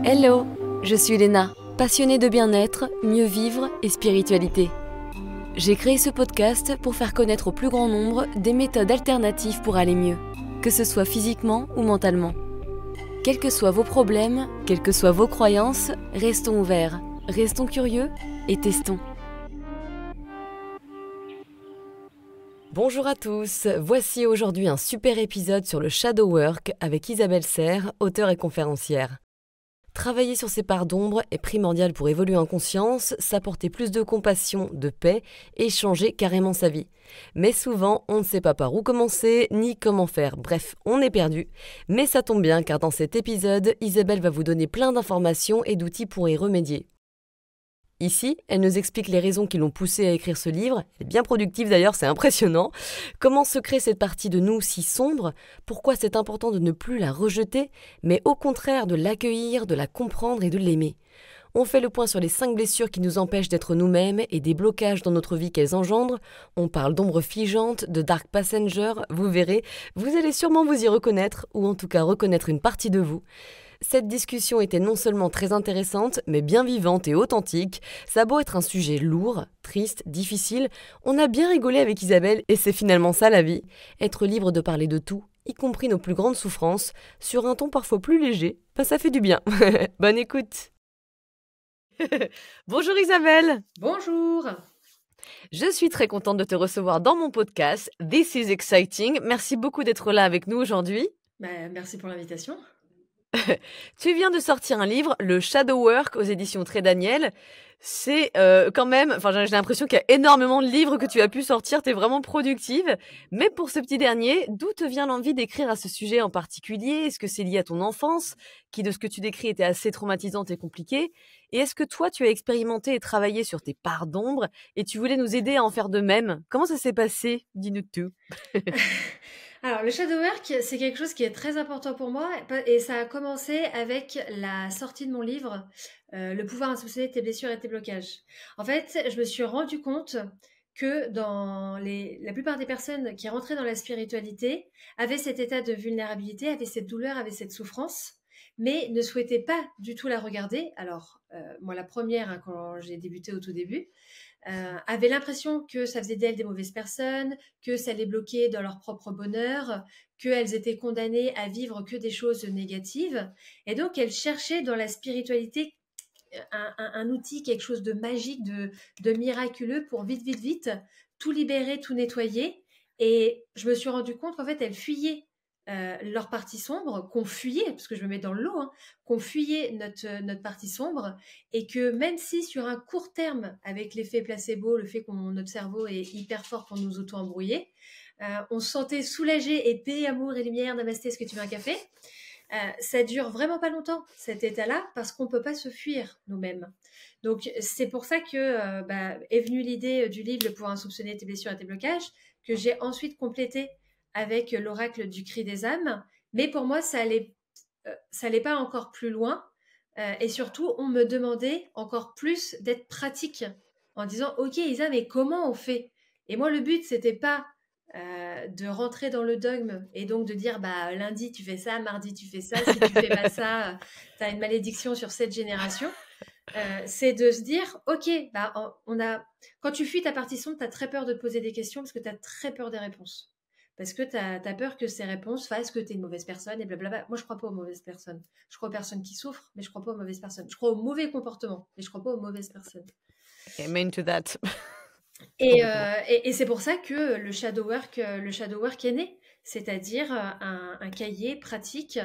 Hello, je suis Léna, passionnée de bien-être, mieux vivre et spiritualité. J'ai créé ce podcast pour faire connaître au plus grand nombre des méthodes alternatives pour aller mieux, que ce soit physiquement ou mentalement. Quels que soient vos problèmes, quelles que soient vos croyances, restons ouverts, restons curieux et testons. Bonjour à tous, voici aujourd'hui un super épisode sur le shadow work avec Isabelle Serre, auteure et conférencière. Travailler sur ses parts d'ombre est primordial pour évoluer en conscience, s'apporter plus de compassion, de paix et changer carrément sa vie. Mais souvent, on ne sait pas par où commencer ni comment faire. Bref, on est perdu. Mais ça tombe bien car dans cet épisode, Isabelle va vous donner plein d'informations et d'outils pour y remédier. Ici, elle nous explique les raisons qui l'ont poussée à écrire ce livre, elle est bien productive d'ailleurs, c'est impressionnant, comment se crée cette partie de nous si sombre, pourquoi c'est important de ne plus la rejeter, mais au contraire de l'accueillir, de la comprendre et de l'aimer. On fait le point sur les 5 blessures qui nous empêchent d'être nous-mêmes et des blocages dans notre vie qu'elles engendrent, on parle d'ombres figeantes, de dark passenger, vous verrez, vous allez sûrement vous y reconnaître, ou en tout cas reconnaître une partie de vous. Cette discussion était non seulement très intéressante, mais bien vivante et authentique. Ça a beau être un sujet lourd, triste, difficile, on a bien rigolé avec Isabelle et c'est finalement ça la vie. Être libre de parler de tout, y compris nos plus grandes souffrances, sur un ton parfois plus léger, ça fait du bien. Bonne écoute. Bonjour Isabelle. Bonjour. Je suis très contente de te recevoir dans mon podcast. This is exciting. Merci beaucoup d'être là avec nous aujourd'hui. Merci pour l'invitation. Tu viens de sortir un livre, Le Shadow Work, aux éditions Très Daniel. C'est quand même, j'ai l'impression qu'il y a énormément de livres que tu as pu sortir, t'es vraiment productive. Mais pour ce petit dernier, d'où te vient l'envie d'écrire à ce sujet en particulier? Est-ce que c'est lié à ton enfance, qui de ce que tu décris était assez traumatisante et compliquée? Et est-ce que toi, tu as expérimenté et travaillé sur tes parts d'ombre et tu voulais nous aider à en faire de même? Comment ça s'est passé? Dis-nous tout. Alors, le shadow work, c'est quelque chose qui est très important pour moi et ça a commencé avec la sortie de mon livre, Le pouvoir insoupçonné de tes blessures et tes blocages. En fait, je me suis rendu compte que la plupart des personnes qui rentraient dans la spiritualité avaient cet état de vulnérabilité, avaient cette douleur, avaient cette souffrance, mais ne souhaitaient pas du tout la regarder. Alors, moi, la première, hein, quand j'ai débuté au tout début, avaient l'impression que ça faisait d'elles des mauvaises personnes, que ça les bloquait dans leur propre bonheur, qu'elles étaient condamnées à vivre que des choses négatives. Et donc, elles cherchaient dans la spiritualité un outil, quelque chose de magique, de miraculeux pour vite, tout libérer, tout nettoyer. Et je me suis rendu compte qu'en fait, elles fuyaient leur partie sombre, qu'on fuyait, parce que je me mets dans le lot, hein, qu'on fuyait notre partie sombre, et que même si sur un court terme, avec l'effet placebo, le fait que notre cerveau est hyper fort pour nous auto-embrouiller, on se sentait soulagé et paix, amour et lumière, namasté, est-ce que tu veux un café? Ça dure vraiment pas longtemps, cet état-là, parce qu'on peut pas se fuir nous-mêmes. Donc, c'est pour ça que est venue l'idée du livre « Le pouvoir insoupçonné, tes blessures et tes blocages », que j'ai ensuite complété avec l'oracle du cri des âmes. Mais pour moi, ça allait pas encore plus loin. Et surtout, on me demandait encore plus d'être pratique en disant « Ok, Isa, mais comment on fait ?» Et moi, le but, c'était pas de rentrer dans le dogme et donc de dire lundi tu fais ça, mardi tu fais ça, si tu fais pas ça, tu as une malédiction sur cette génération. C'est de se dire ok, quand tu fuis ta partie sombre, tu as très peur de te poser des questions parce que tu as très peur des réponses. Parce que tu as peur que ces réponses fassent que tu es une mauvaise personne et blablabla. Moi, je crois pas aux mauvaises personnes. Je crois aux personnes qui souffrent, mais je crois pas aux mauvaises personnes. Je crois aux mauvais comportements, mais je crois pas aux mauvaises personnes. Amen to that. Et c'est pour ça que le shadow work est né, c'est-à-dire un cahier pratique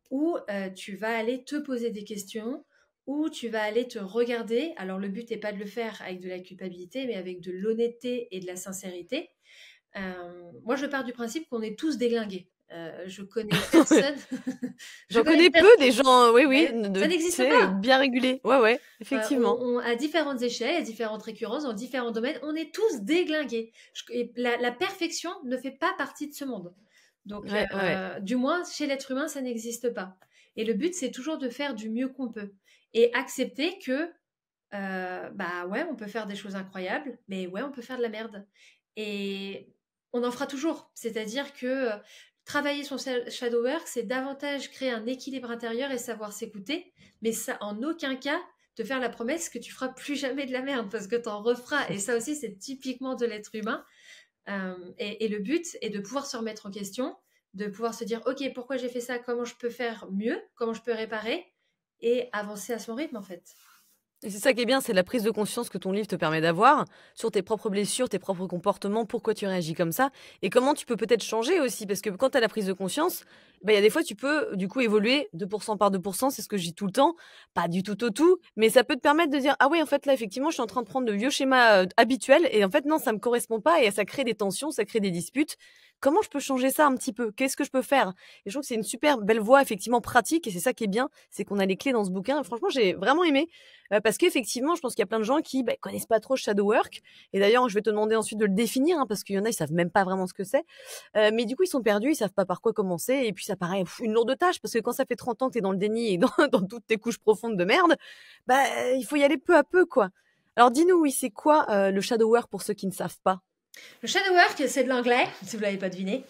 où tu vas aller te poser des questions, où tu vas aller te regarder. Alors le but n'est pas de le faire avec de la culpabilité, mais avec de l'honnêteté et de la sincérité. Moi, je pars du principe qu'on est tous déglingués. Je connais personne. J'en connais peu des gens, oui, ça n'existe pas. Bien régulés. Ouais, effectivement. À différentes échelles, à différentes récurrences, dans différents domaines, on est tous déglingués. La perfection ne fait pas partie de ce monde. Donc, du moins, chez l'être humain, ça n'existe pas. Et le but, c'est toujours de faire du mieux qu'on peut. Et accepter que, on peut faire des choses incroyables, mais ouais, on peut faire de la merde. Et on en fera toujours. C'est-à-dire que travailler son shadow work, c'est davantage créer un équilibre intérieur et savoir s'écouter, mais ça, en aucun cas, te faire la promesse que tu feras plus jamais de la merde, parce que tu en referas. Et ça aussi, c'est typiquement de l'être humain. Et le but est de pouvoir se remettre en question, de pouvoir se dire, OK, pourquoi j'ai fait ça? Comment je peux faire mieux? Comment je peux réparer? Et avancer à son rythme, en fait. Et c'est ça qui est bien, c'est la prise de conscience que ton livre te permet d'avoir sur tes propres blessures, tes propres comportements, pourquoi tu réagis comme ça et comment tu peux peut-être changer aussi. Parce que quand tu as la prise de conscience, bah, il y a des fois, tu peux du coup évoluer 2% par 2%, c'est ce que je dis tout le temps, pas du tout au tout, mais ça peut te permettre de dire, ah oui, en fait, là, effectivement, je suis en train de prendre de vieux schémas habituels et en fait, non, ça me correspond pas et ça crée des tensions, ça crée des disputes. Comment je peux changer ça un petit peu? Qu'est-ce que je peux faire? Et je trouve que c'est une super belle voie, effectivement, pratique et c'est ça qui est bien, c'est qu'on a les clés dans ce bouquin. Et franchement, j'ai vraiment aimé. Parce qu'effectivement, je pense qu'il y a plein de gens qui connaissent pas trop shadow work. Et d'ailleurs, je vais te demander ensuite de le définir, hein, parce qu'il y en a, ils savent même pas vraiment ce que c'est. Mais du coup, ils sont perdus, ils savent pas par quoi commencer. Et puis, ça paraît une lourde tâche, parce que quand ça fait 30 ans que t'es dans le déni et dans, dans toutes tes couches profondes de merde, il faut y aller peu à peu, quoi. Alors, dis-nous, oui, c'est quoi le shadow work pour ceux qui ne savent pas? Le shadow work, c'est de l'anglais, si vous l'avez pas deviné.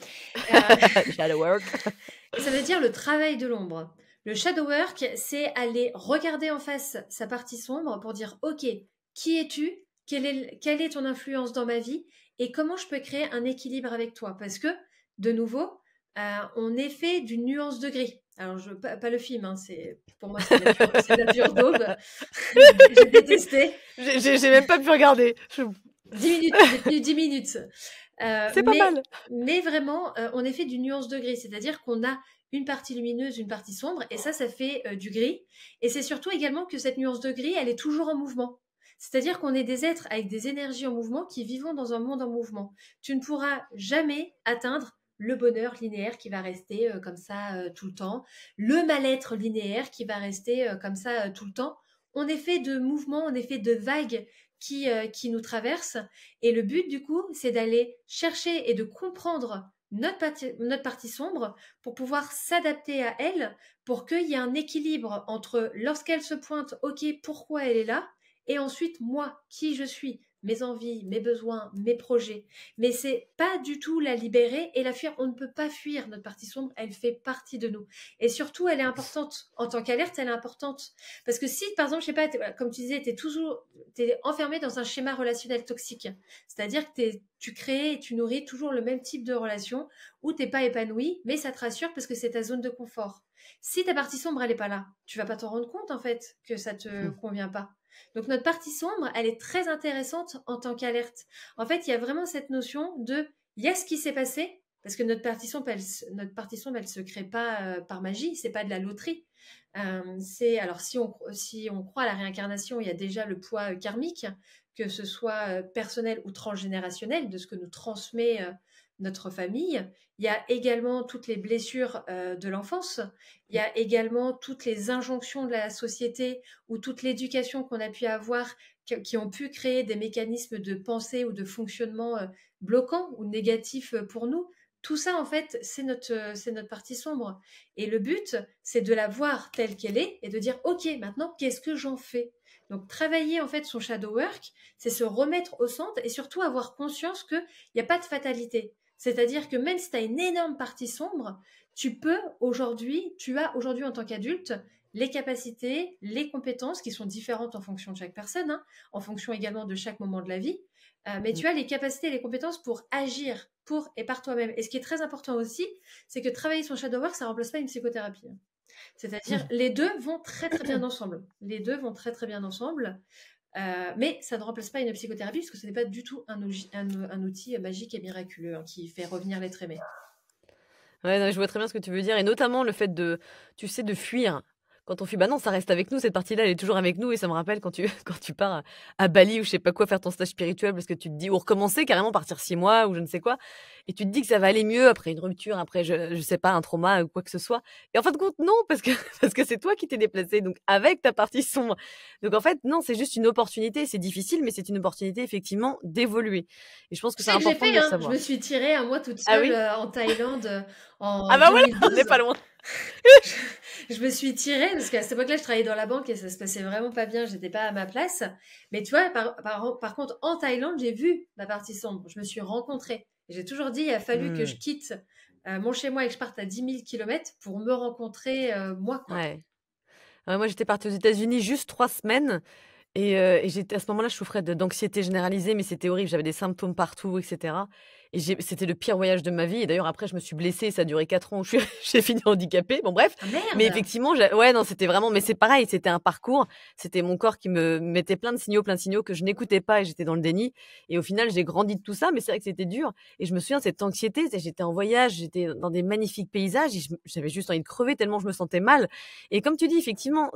Shadow work. Ça veut dire le travail de l'ombre. Le shadow work, c'est aller regarder en face sa partie sombre pour dire, OK, qui es-tu? Quelle est ton influence dans ma vie? Et comment je peux créer un équilibre avec toi? Parce que, de nouveau, on est fait d'une nuance de gris. Alors, pas le film, hein, pour moi, c'est de la pure daube. J'ai détesté. J'ai même pas pu regarder. 10 minutes, j'ai tenu 10 minutes. C'est pas mal. Mais vraiment, on est fait d'une nuance de gris, c'est-à-dire qu'on a une partie lumineuse, une partie sombre, et ça fait du gris. Et c'est surtout également que cette nuance de gris, elle est toujours en mouvement. C'est-à-dire qu'on est des êtres avec des énergies en mouvement qui vivons dans un monde en mouvement. Tu ne pourras jamais atteindre le bonheur linéaire qui va rester comme ça tout le temps, le mal-être linéaire qui va rester comme ça tout le temps. On est fait de mouvements, on est fait de vagues qui nous traversent. Et le but, du coup, c'est d'aller chercher et de comprendre notre partie sombre pour pouvoir s'adapter à elle, pour qu'il y ait un équilibre entre lorsqu'elle se pointe, OK, pourquoi elle est là, et ensuite moi, qui je suis, mes envies, mes besoins, mes projets. Mais c'est pas du tout la libérer et la fuir. On ne peut pas fuir notre partie sombre, elle fait partie de nous. Et surtout, elle est importante. En tant qu'alerte, elle est importante. Parce que si, par exemple, je sais pas, comme tu disais, t'es enfermé dans un schéma relationnel toxique. C'est-à-dire que tu crées et tu nourris toujours le même type de relation où t'es pas épanoui, mais ça te rassure parce que c'est ta zone de confort. Si ta partie sombre, elle est pas là, tu vas pas t'en rendre compte, en fait, que ça te convient pas. Donc notre partie sombre, elle est très intéressante en tant qu'alerte. En fait, il y a vraiment cette notion de il y a ce qui s'est passé, parce que notre partie sombre, elle se crée pas par magie, c'est pas de la loterie. Alors si on croit à la réincarnation, il y a déjà le poids karmique, que ce soit personnel ou transgénérationnel, de ce que nous transmet notre famille. Il y a également toutes les blessures de l'enfance. Il y a également toutes les injonctions de la société ou toute l'éducation qu'on a pu avoir qui ont pu créer des mécanismes de pensée ou de fonctionnement bloquants ou négatifs pour nous. Tout ça, en fait, c'est notre partie sombre. Et le but, c'est de la voir telle qu'elle est et de dire, OK, maintenant, qu'est-ce que j'en fais? Donc, travailler, en fait, son shadow work, c'est se remettre au centre et surtout avoir conscience qu'il n'y a pas de fatalité. C'est-à-dire que même si tu as une énorme partie sombre, tu as aujourd'hui en tant qu'adulte les capacités, les compétences qui sont différentes en fonction de chaque personne, hein, en fonction également de chaque moment de la vie, mais tu as les capacités et les compétences pour agir pour et par toi-même. Et ce qui est très important aussi, c'est que travailler son shadow work, ça ne remplace pas une psychothérapie. C'est-à-dire, les deux vont très très bien ensemble. Les deux vont très très bien ensemble. Mais ça ne remplace pas une psychothérapie parce que ce n'est pas du tout un outil magique et miraculeux qui fait revenir l'être aimé. Ouais, non, je vois très bien ce que tu veux dire et notamment le fait de, tu sais, de fuir. Quand on fuit, bah non, ça reste avec nous, cette partie-là, elle est toujours avec nous et ça me rappelle quand tu quand tu pars à Bali ou je sais pas quoi faire ton stage spirituel parce que tu te dis ou recommencer carrément, partir 6 mois ou je ne sais quoi et tu te dis que ça va aller mieux après une rupture, après je sais pas, un trauma ou quoi que ce soit et en fin de compte non parce que parce que c'est toi qui t'es déplacé donc avec ta partie sombre. Donc en fait non, c'est juste une opportunité, c'est difficile mais c'est une opportunité effectivement d'évoluer et je pense que c'est C'est que j'ai important de fait, le hein. Je savoir. me suis tirée un mois toute Ah seule oui? en Thaïlande Ah en bah voilà, on n'est 2012. pas loin. Je me suis tirée parce qu'à cette époque-là, je travaillais dans la banque et ça se passait vraiment pas bien. J'étais pas à ma place. Mais tu vois, par contre, en Thaïlande, j'ai vu ma partie sombre. Je me suis rencontrée. Et j'ai toujours dit, il a fallu que je quitte mon chez moi et que je parte à 10 000 kilomètres pour me rencontrer, moi, quoi. Ouais. Moi, j'étais partie aux États-Unis juste 3 semaines et j'étais à ce moment-là, je souffrais d'anxiété généralisée, mais c'était horrible. J'avais des symptômes partout et cetera et c'était le pire voyage de ma vie et d'ailleurs après je me suis blessée, ça a duré 4 ans où j'ai fini handicapée. Bon bref, Ah mais merde! effectivement, ouais, non, c'était vraiment mais c'est pareil, c'était un parcours. C'était mon corps qui me mettait plein de signaux que je n'écoutais pas et j'étais dans le déni et au final, j'ai grandi de tout ça, mais c'est vrai que c'était dur et je me souviens cette anxiété, tu sais, j'étais en voyage, j'étais dans des magnifiques paysages et j'avais juste envie de crever tellement je me sentais mal et comme tu dis effectivement,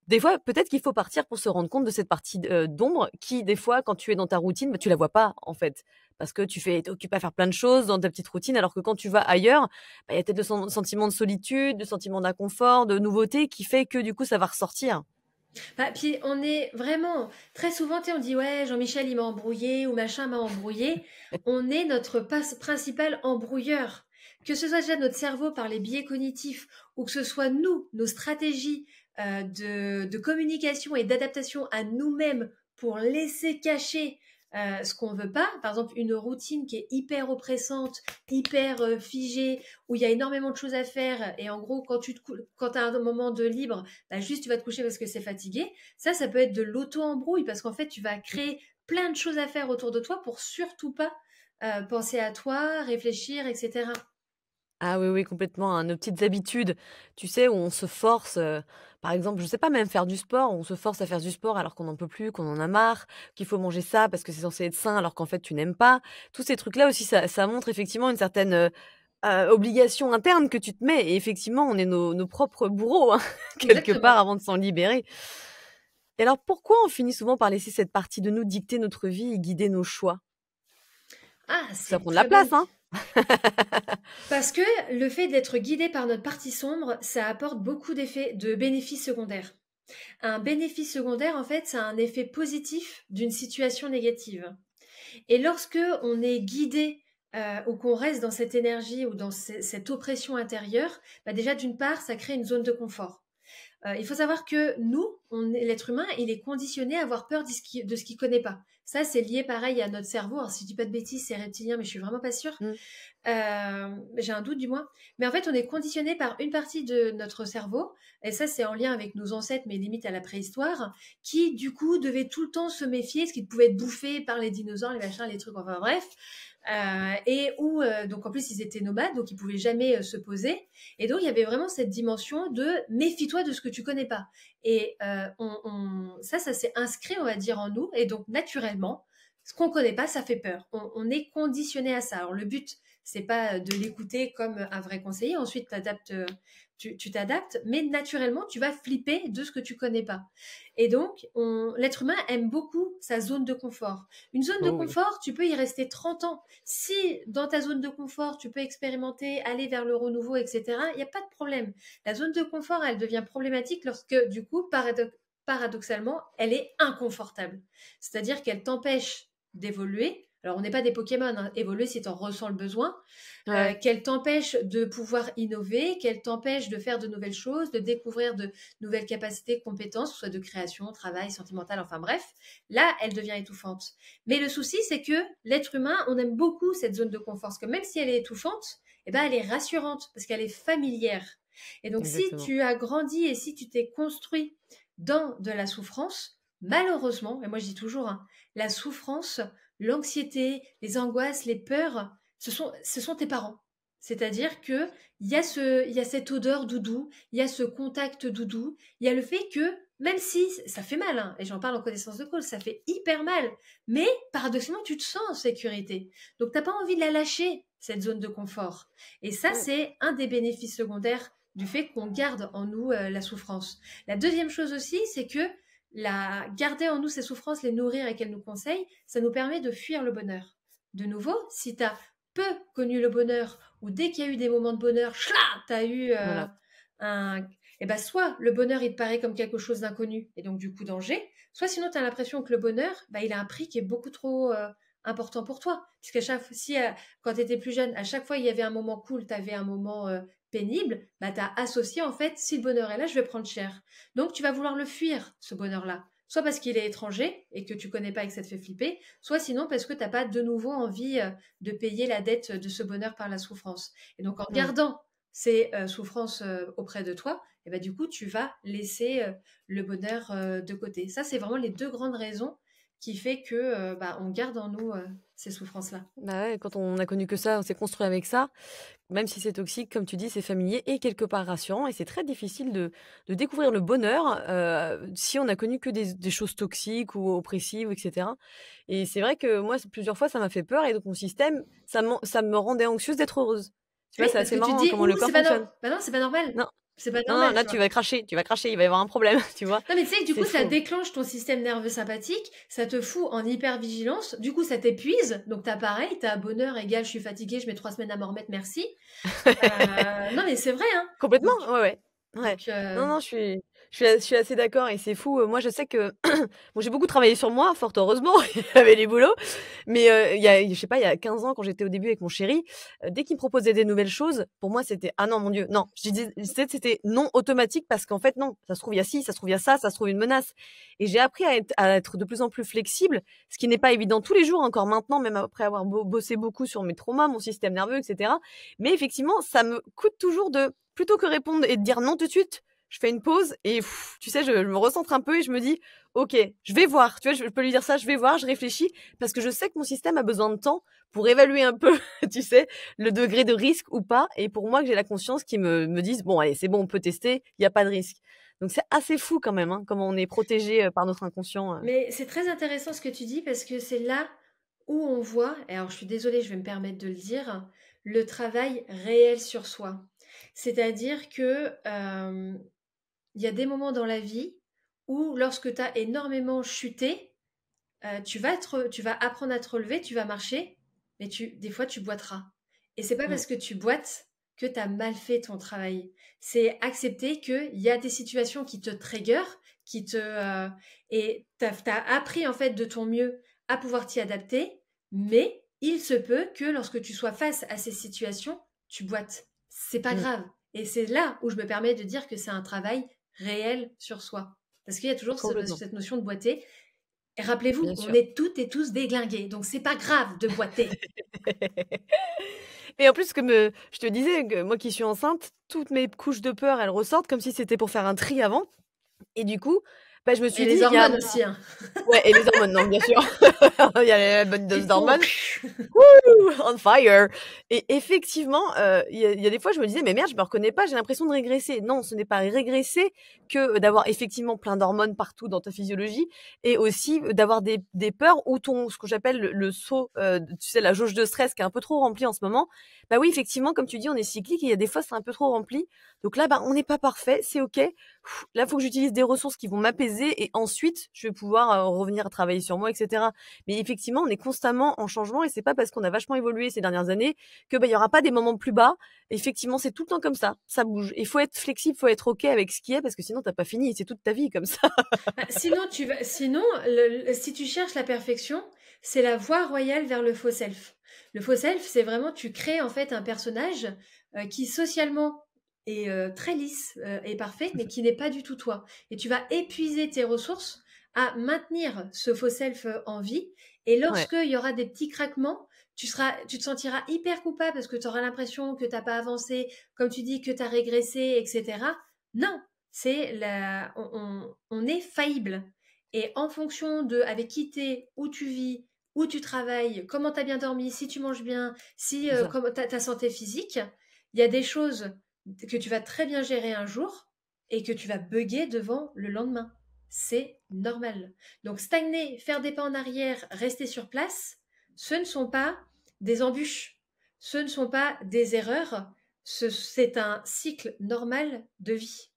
des fois, peut-être qu'il faut partir pour se rendre compte de cette partie d'ombre qui, des fois, quand tu es dans ta routine, bah, tu la vois pas, en fait. Parce que t'es occupé à faire plein de choses dans ta petite routine, alors que quand tu vas ailleurs, bah, il y a peut-être le sentiment de solitude, le sentiment d'inconfort, de nouveauté qui fait que, du coup, ça va ressortir. Bah, puis on est vraiment très souvent, tu sais, on dit ouais, Jean-Michel il m'a embrouillé ou machin m'a embrouillé. On est notre principal embrouilleur. Que ce soit déjà notre cerveau par les biais cognitifs ou que ce soit nous, nos stratégies de communication et d'adaptation à nous-mêmes pour laisser cacher ce qu'on veut pas. Par exemple, une routine qui est hyper oppressante, hyper figée, où il y a énormément de choses à faire et en gros, quand tu as un moment de libre, bah, juste tu vas te coucher parce que c'est fatigué. Ça peut être de l'auto-embrouille parce qu'en fait, tu vas créer plein de choses à faire autour de toi pour surtout pas penser à toi, réfléchir, etc. Ah oui, oui, complètement, hein, nos petites habitudes, tu sais, où on se force, par exemple, je sais pas, même faire du sport, on se force à faire du sport alors qu'on n'en peut plus, qu'on en a marre, qu'il faut manger ça parce que c'est censé être sain alors qu'en fait tu n'aimes pas. Tous ces trucs-là aussi, ça montre effectivement une certaine, obligation interne que tu te mets et effectivement, on est nos propres bourreaux, hein, quelque part Exactement. avant de s'en libérer. Et alors pourquoi on finit souvent par laisser cette partie de nous dicter notre vie et guider nos choix? Ah, Parce que c'est ça une prend de la très bonne. place, hein? Parce que le fait d'être guidé par notre partie sombre, ça apporte beaucoup d'effets, de bénéfices secondaires. Un bénéfice secondaire, en fait, c'est un effet positif d'une situation négative. Et lorsque on est guidé ou qu'on reste dans cette énergie ou dans cette oppression intérieure, bah déjà d'une part, ça crée une zone de confort. Il faut savoir que nous, l'être humain, il est conditionné à avoir peur de ce qu'il connaît pas. Ça, c'est lié pareil à notre cerveau. Alors, si je dis pas de bêtises, c'est reptilien, mais je suis vraiment pas sûre. Mmh. J'ai un doute du moins. Mais en fait, on est conditionné par une partie de notre cerveau, et ça, c'est en lien avec nos ancêtres, mais limite à la préhistoire, qui, du coup, devaient tout le temps se méfier, ce qui pouvait être bouffé par les dinosaures, les machins, les trucs, enfin bref. Et où, donc en plus, ils étaient nomades, donc ils pouvaient jamais se poser. Et donc, il y avait vraiment cette dimension de méfie-toi de ce que tu connais pas. Et ça s'est inscrit, on va dire, en nous. Et donc, naturellement, ce qu'on connaît pas, ça fait peur. On est conditionné à ça. Alors, le but, c'est pas de l'écouter comme un vrai conseiller. Ensuite, tu t'adaptes, mais naturellement, tu vas flipper de ce que tu connais pas. Et donc, l'être humain aime beaucoup sa zone de confort. Une zone de Oh oui. confort, tu peux y rester 30 ans. Si dans ta zone de confort, tu peux expérimenter, aller vers le renouveau, etc., il n'y a pas de problème. La zone de confort, elle devient problématique lorsque, du coup, paradoxalement, elle est inconfortable. C'est-à-dire qu'elle t'empêche d'évoluer. Alors, on n'est pas des Pokémon, hein. Évoluer si tu en ressens le besoin, Ouais. qu'elle t'empêche de pouvoir innover, qu'elle t'empêche de faire de nouvelles choses, de découvrir de nouvelles capacités, compétences, soit de création, travail, sentimental, enfin bref. Là, elle devient étouffante. Mais le souci, c'est que l'être humain, on aime beaucoup cette zone de confort, parce que même si elle est étouffante, eh ben, elle est rassurante, parce qu'elle est familière. Et donc, si Exactement. tu as grandi et si tu t'es construit dans de la souffrance, malheureusement, et moi je dis toujours, hein, la souffrance, l'anxiété, les angoisses, les peurs, ce sont tes parents. C'est-à-dire que il y a cette odeur doudou, il y a ce contact doudou, il y a le fait que même si ça fait mal, hein, et j'en parle en connaissance de cause, ça fait hyper mal, mais paradoxalement tu te sens en sécurité. Donc t'as pas envie de la lâcher, cette zone de confort. Et ça, Mmh. c'est un des bénéfices secondaires du fait qu'on garde en nous la souffrance. La deuxième chose aussi, c'est que garder en nous ces souffrances, les nourrir et qu'elles nous conseillent, ça nous permet de fuir le bonheur. De nouveau, si tu as peu connu le bonheur, ou dès qu'il y a eu des moments de bonheur, tu as eu Voilà. un. Et ben soit le bonheur, il te paraît comme quelque chose d'inconnu, et donc du coup danger, soit sinon tu as l'impression que le bonheur, bah, il a un prix qui est beaucoup trop important pour toi. Puisqu'à chaque fois, si quand tu étais plus jeune, à chaque fois il y avait un moment cool, tu avais un moment pénible, bah, tu as associé en fait, si le bonheur est là, je vais prendre cher. Donc tu vas vouloir le fuir, ce bonheur-là. soit parce qu'il est étranger et que tu connais pas et que ça te fait flipper, soit sinon parce que tu n'as pas de nouveau envie de payer la dette de ce bonheur par la souffrance. Et donc en Mm. gardant ces souffrances auprès de toi, et ben, du coup, tu vas laisser le bonheur de côté. Ça, c'est vraiment les deux grandes raisons qui fait que on garde en nous ces souffrances-là. Bah ouais, quand on a connu que ça, on s'est construit avec ça. Même si c'est toxique, comme tu dis, c'est familier et quelque part rassurant. Et c'est très difficile de découvrir le bonheur si on a connu que des choses toxiques ou oppressives, etc. Et c'est vrai que moi, plusieurs fois, ça m'a fait peur. Et donc, mon système, ça me rendait anxieuse d'être heureuse. Tu Oui, vois, c'est parce assez que tu te marrant hein, dis, comment ouh, le corps c'est pas, fonctionne. bah non, c'est pas normal. Non, C'est pas non, non, normal, là, tu vois. tu vas cracher, il va y avoir un problème, tu vois. Non, mais tu sais que du C'est coup, ça fou. déclenche ton système nerveux sympathique, ça te fout en hypervigilance, du coup, ça t'épuise, donc t'as pareil, t'as bonheur égal, je suis fatiguée, je mets 3 semaines à m'en remettre, merci. Non, mais c'est vrai, hein. Complètement, Donc, ouais, ouais. Ouais. donc Non, non, je suis assez d'accord et c'est fou. Moi, je sais que bon, j'ai beaucoup travaillé sur moi, fort heureusement, j'avais du boulot. Mais il y a, je sais pas, il y a 15 ans, quand j'étais au début avec mon chéri, dès qu'il me proposait des nouvelles choses, pour moi, c'était ah non, mon Dieu, non. Je disais, c'était non automatique parce qu'en fait, non. Ça se trouve, il y a ci, ça se trouve, il y a ça se trouve, une menace. Et j'ai appris à être de plus en plus flexible, ce qui n'est pas évident tous les jours, encore maintenant, même après avoir bossé beaucoup sur mes traumas, mon système nerveux, etc. Mais effectivement, ça me coûte toujours de, plutôt que répondre et de dire non tout de suite, je fais une pause et tu sais, je me recentre un peu et je me dis, ok, je vais voir. Tu vois, je peux lui dire ça, je vais voir, je réfléchis parce que je sais que mon système a besoin de temps pour évaluer un peu, tu sais, le degré de risque ou pas. Et pour moi, que j'ai la conscience qui me dise, bon, allez, c'est bon, on peut tester, il n'y a pas de risque. Donc c'est assez fou quand même, hein, comment on est protégé par notre inconscient. mais c'est très intéressant ce que tu dis parce que c'est là où on voit, et alors je suis désolée, je vais me permettre de le dire, le travail réel sur soi. C'est-à-dire que il y a des moments dans la vie où lorsque tu as énormément chuté, tu vas apprendre à te relever, tu vas marcher, mais des fois tu boiteras. Et c'est pas Mm. parce que tu boites que tu as mal fait ton travail. C'est accepter qu'il y a des situations qui te trigger, et tu as appris en fait de ton mieux à pouvoir t'y adapter, mais il se peut que lorsque tu sois face à ces situations, tu boites. C'est pas Mm. grave. Et c'est là où je me permets de dire que c'est un travail réel sur soi. Parce qu'il y a toujours Complètement, cette notion de boiter. Et rappelez-vous, bien on sûr. est toutes et tous déglingués, donc c'est pas grave de boiter. Et en plus, comme je te disais, que moi qui suis enceinte, toutes mes couches de peur, elles ressortent comme si c'était pour faire un tri avant. Et du coup, bah, je me Et suis dit, les il y a hormones aussi, hein. ouais, et les hormones, non, bien sûr. Il y a la bonne dose Il faut. d'hormones. Wouh! On fire! Et effectivement, il y a des fois, je me disais: «Mais merde, je me reconnais pas, j'ai l'impression de régresser». Non, ce n'est pas régresser que d'avoir effectivement plein d'hormones partout dans ta physiologie et aussi d'avoir des peurs ou ce que j'appelle le saut, tu sais, la jauge de stress qui est un peu trop remplie en ce moment. Bah oui, effectivement, comme tu dis, on est cyclique et il y a des fois, c'est un peu trop rempli. Donc là, bah, on n'est pas parfait, c'est OK. Là, faut que j'utilise des ressources qui vont m'apaiser et ensuite, je vais pouvoir revenir à travailler sur moi, etc. Mais effectivement, on est constamment en changement et c'est pas parce qu'on a vachement évolué ces dernières années que bah il y aura pas des moments plus bas. Effectivement, c'est tout le temps comme ça bouge. Il faut être flexible, faut être OK avec ce qui est parce que sinon t'as pas fini, c'est toute ta vie comme ça. Sinon, si tu cherches la perfection, c'est la voie royale vers le faux self. Le faux self, c'est vraiment, tu crées en fait un personnage qui socialement est très lisse et parfait, mais qui n'est pas du tout toi. Et tu vas épuiser tes ressources à maintenir ce faux self en vie. Et Ouais, lorsqu'il y aura des petits craquements, tu te sentiras hyper coupable parce que tu auras l'impression que tu n'as pas avancé, comme tu dis, que tu as régressé, etc. Non, on est faillible. Et en fonction de avec qui t'es, où tu vis, où tu travailles, comment tu as bien dormi, si tu manges bien, si c'est ça. comment ta santé physique, il y a des choses que tu vas très bien gérer un jour et que tu vas bugger devant le lendemain. C'est normal. Donc stagner, faire des pas en arrière, rester sur place, ce ne sont pas des embûches, ce ne sont pas des erreurs, c'est un cycle normal de vie.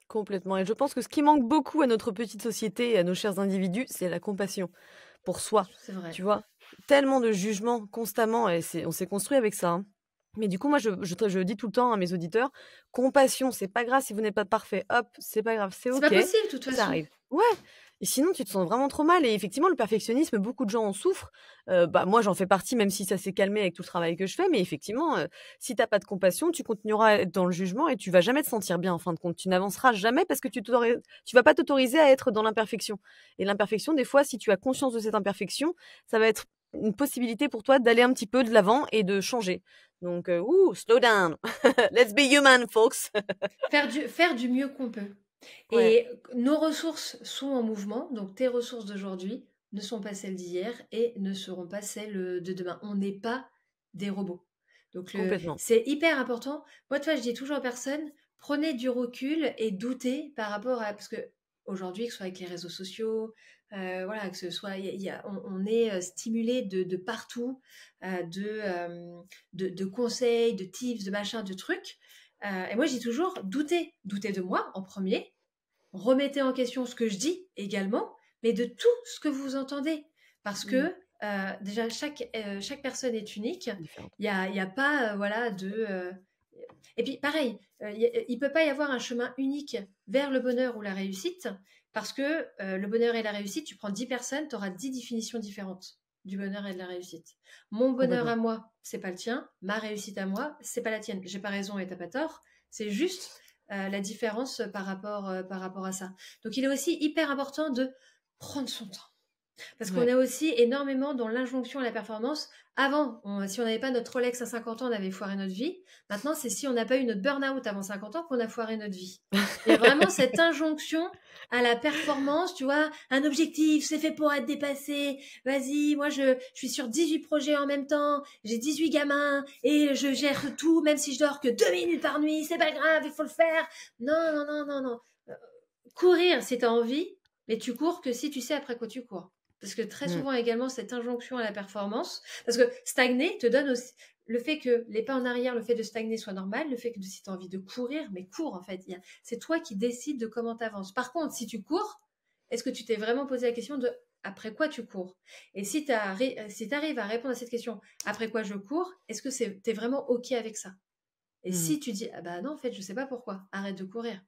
Complètement. Et je pense que ce qui manque beaucoup à notre petite société et à nos chers individus, c'est la compassion pour soi. C'est vrai. Tu vois, tellement de jugements constamment et on s'est construit avec ça, hein. Mais du coup, moi, je dis tout le temps à mes auditeurs, compassion, c'est pas grave si vous n'êtes pas parfait. Hop, c'est pas grave, c'est C'est pas OK. possible de toute Ça façon. arrive. Ouais. Et sinon, tu te sens vraiment trop mal et effectivement, le perfectionnisme, beaucoup de gens en souffrent. Moi, j'en fais partie, même si ça s'est calmé avec tout le travail que je fais, mais effectivement, si tu as pas de compassion, tu continueras à être dans le jugement et tu vas jamais te sentir bien en fin de compte. Tu n'avanceras jamais parce que tu vas pas t'autoriser à être dans l'imperfection et l'imperfection, des fois, si tu as conscience de cette imperfection, ça va être une possibilité pour toi d'aller un petit peu de l'avant et de changer. Donc, slow down. Let's be human, folks. Faire du mieux qu'on peut. Ouais, Et nos ressources sont en mouvement, donc tes ressources d'aujourd'hui ne sont pas celles d'hier et ne seront pas celles de demain. On n'est pas des robots. Donc complètement. c'est hyper important. Moi, toi, je dis toujours aux personnes, prenez du recul et doutez par rapport à... Parce que aujourd'hui, que ce soit avec les réseaux sociaux, voilà, que ce soit... on est stimulé de partout, de conseils, de tips, de machins, de trucs. Et moi, je dis toujours, doutez. Doutez de moi en premier. Remettez en question ce que je dis également, mais de tout ce que vous entendez. Parce Mmh. que déjà, chaque personne est unique. Différente. Il y a pas, voilà, Et puis, pareil, il ne peut pas y avoir un chemin unique vers le bonheur ou la réussite, parce que le bonheur et la réussite, tu prends 10 personnes, tu auras 10 définitions différentes du bonheur et de la réussite. Mon bonheur Complètement. à moi, c'est pas le tien. Ma réussite à moi, c'est pas la tienne. J'ai pas raison et t'as pas tort. C'est juste la différence par rapport à ça. Donc, il est aussi hyper important de prendre son temps. Parce qu'on Ouais. est aussi énormément dans l'injonction à la performance. Avant, si on n'avait pas notre Rolex à 50 ans, on avait foiré notre vie. Maintenant, c'est si on n'a pas eu notre burn-out avant 50 ans qu'on a foiré notre vie. Il y a vraiment cette injonction à la performance, tu vois, un objectif, c'est fait pour être dépassé. Vas-y, moi je suis sur 18 projets en même temps, j'ai 18 gamins et je gère tout, même si je dors que 2 minutes par nuit, c'est pas grave, il faut le faire. Non, non, non, non, non. Courir si tu as envie, mais tu cours que si tu sais après quoi tu cours. Parce que très Mmh. souvent également, cette injonction à la performance, parce que stagner te donne aussi le fait que les pas en arrière, le fait de stagner soit normal, le fait que si tu as envie de courir, mais cours en fait. C'est toi qui décides de comment tu avances. Par contre, si tu cours, est-ce que tu t'es vraiment posé la question de après quoi tu cours? Et si tu arrives à répondre à cette question, après quoi je cours, est-ce que tu es vraiment OK avec ça? Et Mmh. si tu dis, ah bah non, en fait, je sais pas pourquoi, arrête de courir.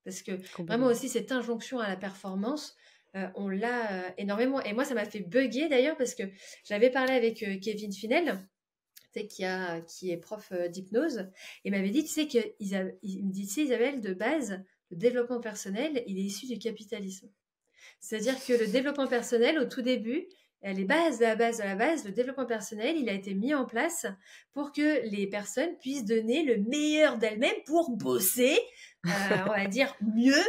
Parce que vraiment Complètement. aussi cette injonction à la performance, on l'a énormément. Et moi, ça m'a fait bugger d'ailleurs parce que j'avais parlé avec Kevin Finel, tu sais, qui est prof d'hypnose, et m'avait dit, tu sais, il me dit, tu sais, Isabelle, de base, le développement personnel, il est issu du capitalisme. C'est-à-dire que le développement personnel, au tout début, les bases de la base de la base, le développement personnel, il a été mis en place pour que les personnes puissent donner le meilleur d'elles-mêmes pour bosser, on va dire, mieux,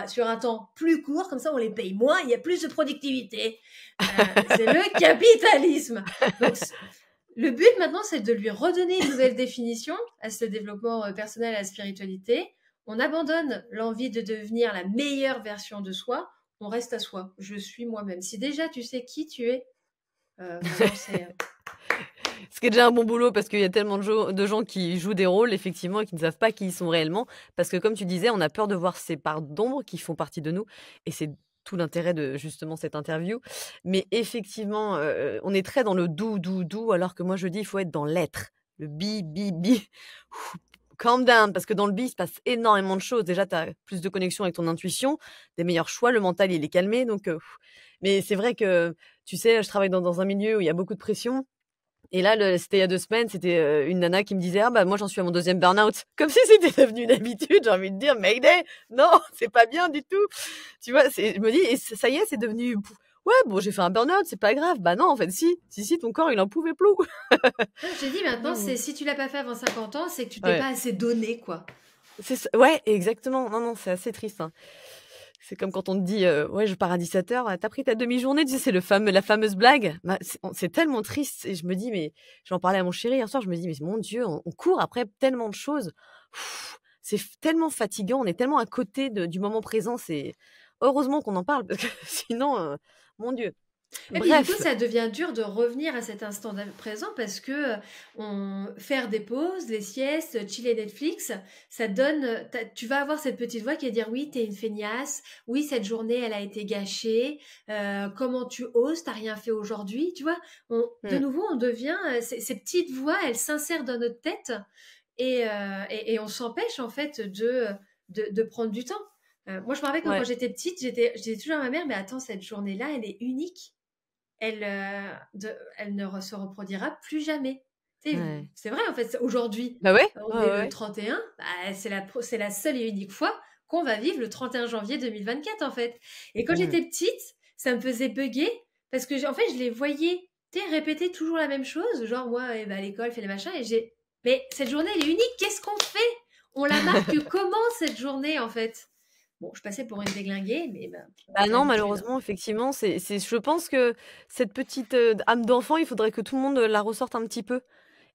sur un temps plus court, comme ça on les paye moins, il y a plus de productivité. C'est le capitalisme. Donc, le but maintenant, c'est de lui redonner une nouvelle définition à ce développement personnel, à la spiritualité. On abandonne l'envie de devenir la meilleure version de soi, on reste à soi. Je suis moi-même. Si déjà tu sais qui tu es, vraiment c'est... Ce qui est déjà un bon boulot parce qu'il y a tellement de gens qui jouent des rôles effectivement et qui ne savent pas qui ils sont réellement. Parce que comme tu disais, on a peur de voir ces parts d'ombre qui font partie de nous et c'est tout l'intérêt de justement cette interview. Mais effectivement, on est très dans le doux, doux, doux alors que moi je dis il faut être dans l'être. Le bi, bi, bi. Ouh, calm down parce que dans le bi, il se passe énormément de choses. Déjà, tu as plus de connexion avec ton intuition, des meilleurs choix, le mental il est calmé donc mais c'est vrai que tu sais, je travaille dans un milieu où il y a beaucoup de pression et là, c'était il y a 2 semaines, c'était, une nana qui me disait: «Ah bah, moi, j'en suis à mon deuxième burn-out». Comme si c'était devenu une habitude, j'ai envie de dire: «Mayday, non, c'est pas bien du tout». Tu vois? Je me dis et ça y est, c'est devenu ouais, bon, j'ai fait un burn-out, c'est pas grave. Bah non, en fait, si. Si, ton corps, il en pouvait plus. J'ai dit maintenant, Mmh. c'est si tu l'as pas fait avant 50 ans, c'est que tu t'es Ouais, pas assez donné, quoi. c'est ça ouais, exactement. Non, non, c'est assez triste, hein. C'est comme quand on te dit, «Ouais, je pars à 17h, tu pris ta demi-journée?» Tu sais, c'est la fameuse blague. Bah, c'est tellement triste et je me dis mais j'en parlais à mon chéri hier soir, je me dis: «Mais mon Dieu, on court après tellement de choses. C'est tellement fatigant, on est tellement à côté du moment présent». C'est heureusement qu'on en parle parce que sinon, mon Dieu. Et puis du coup, Bref, ça devient dur de revenir à cet instant présent parce que faire des pauses, des siestes, chiller Netflix, ça donne, tu vas avoir cette petite voix qui va dire oui, t'es une feignasse, oui, cette journée, elle a été gâchée, comment tu oses, t'as rien fait aujourd'hui, tu vois. De mmh, nouveau, on devient, ces petites voix, elles s'insèrent dans notre tête et on s'empêche en fait de prendre du temps. Moi, je me rappelle que quand Ouais, j'étais petite, je disais toujours à ma mère, mais attends, cette journée-là, elle est unique. Elle ne se reproduira plus jamais. ouais. C'est vrai, en fait, aujourd'hui, Bah ouais, on ouais, est ouais, le ouais. 31, bah, c'est la seule et unique fois qu'on va vivre le 31 janvier 2024, en fait. Et quand Mmh. j'étais petite, ça me faisait bugger parce que, en fait, je les voyais, répéter toujours la même chose, genre, moi, à l'école, fais les machins, et mais cette journée, elle est unique, qu'est-ce qu'on fait? On la marque comment, cette journée, en fait? Bon, je passais pour une déglinguée, mais ben, Bah c'est non, l'habitude, hein. malheureusement, effectivement, je pense que cette petite, âme d'enfant, il faudrait que tout le monde, la ressorte un petit peu.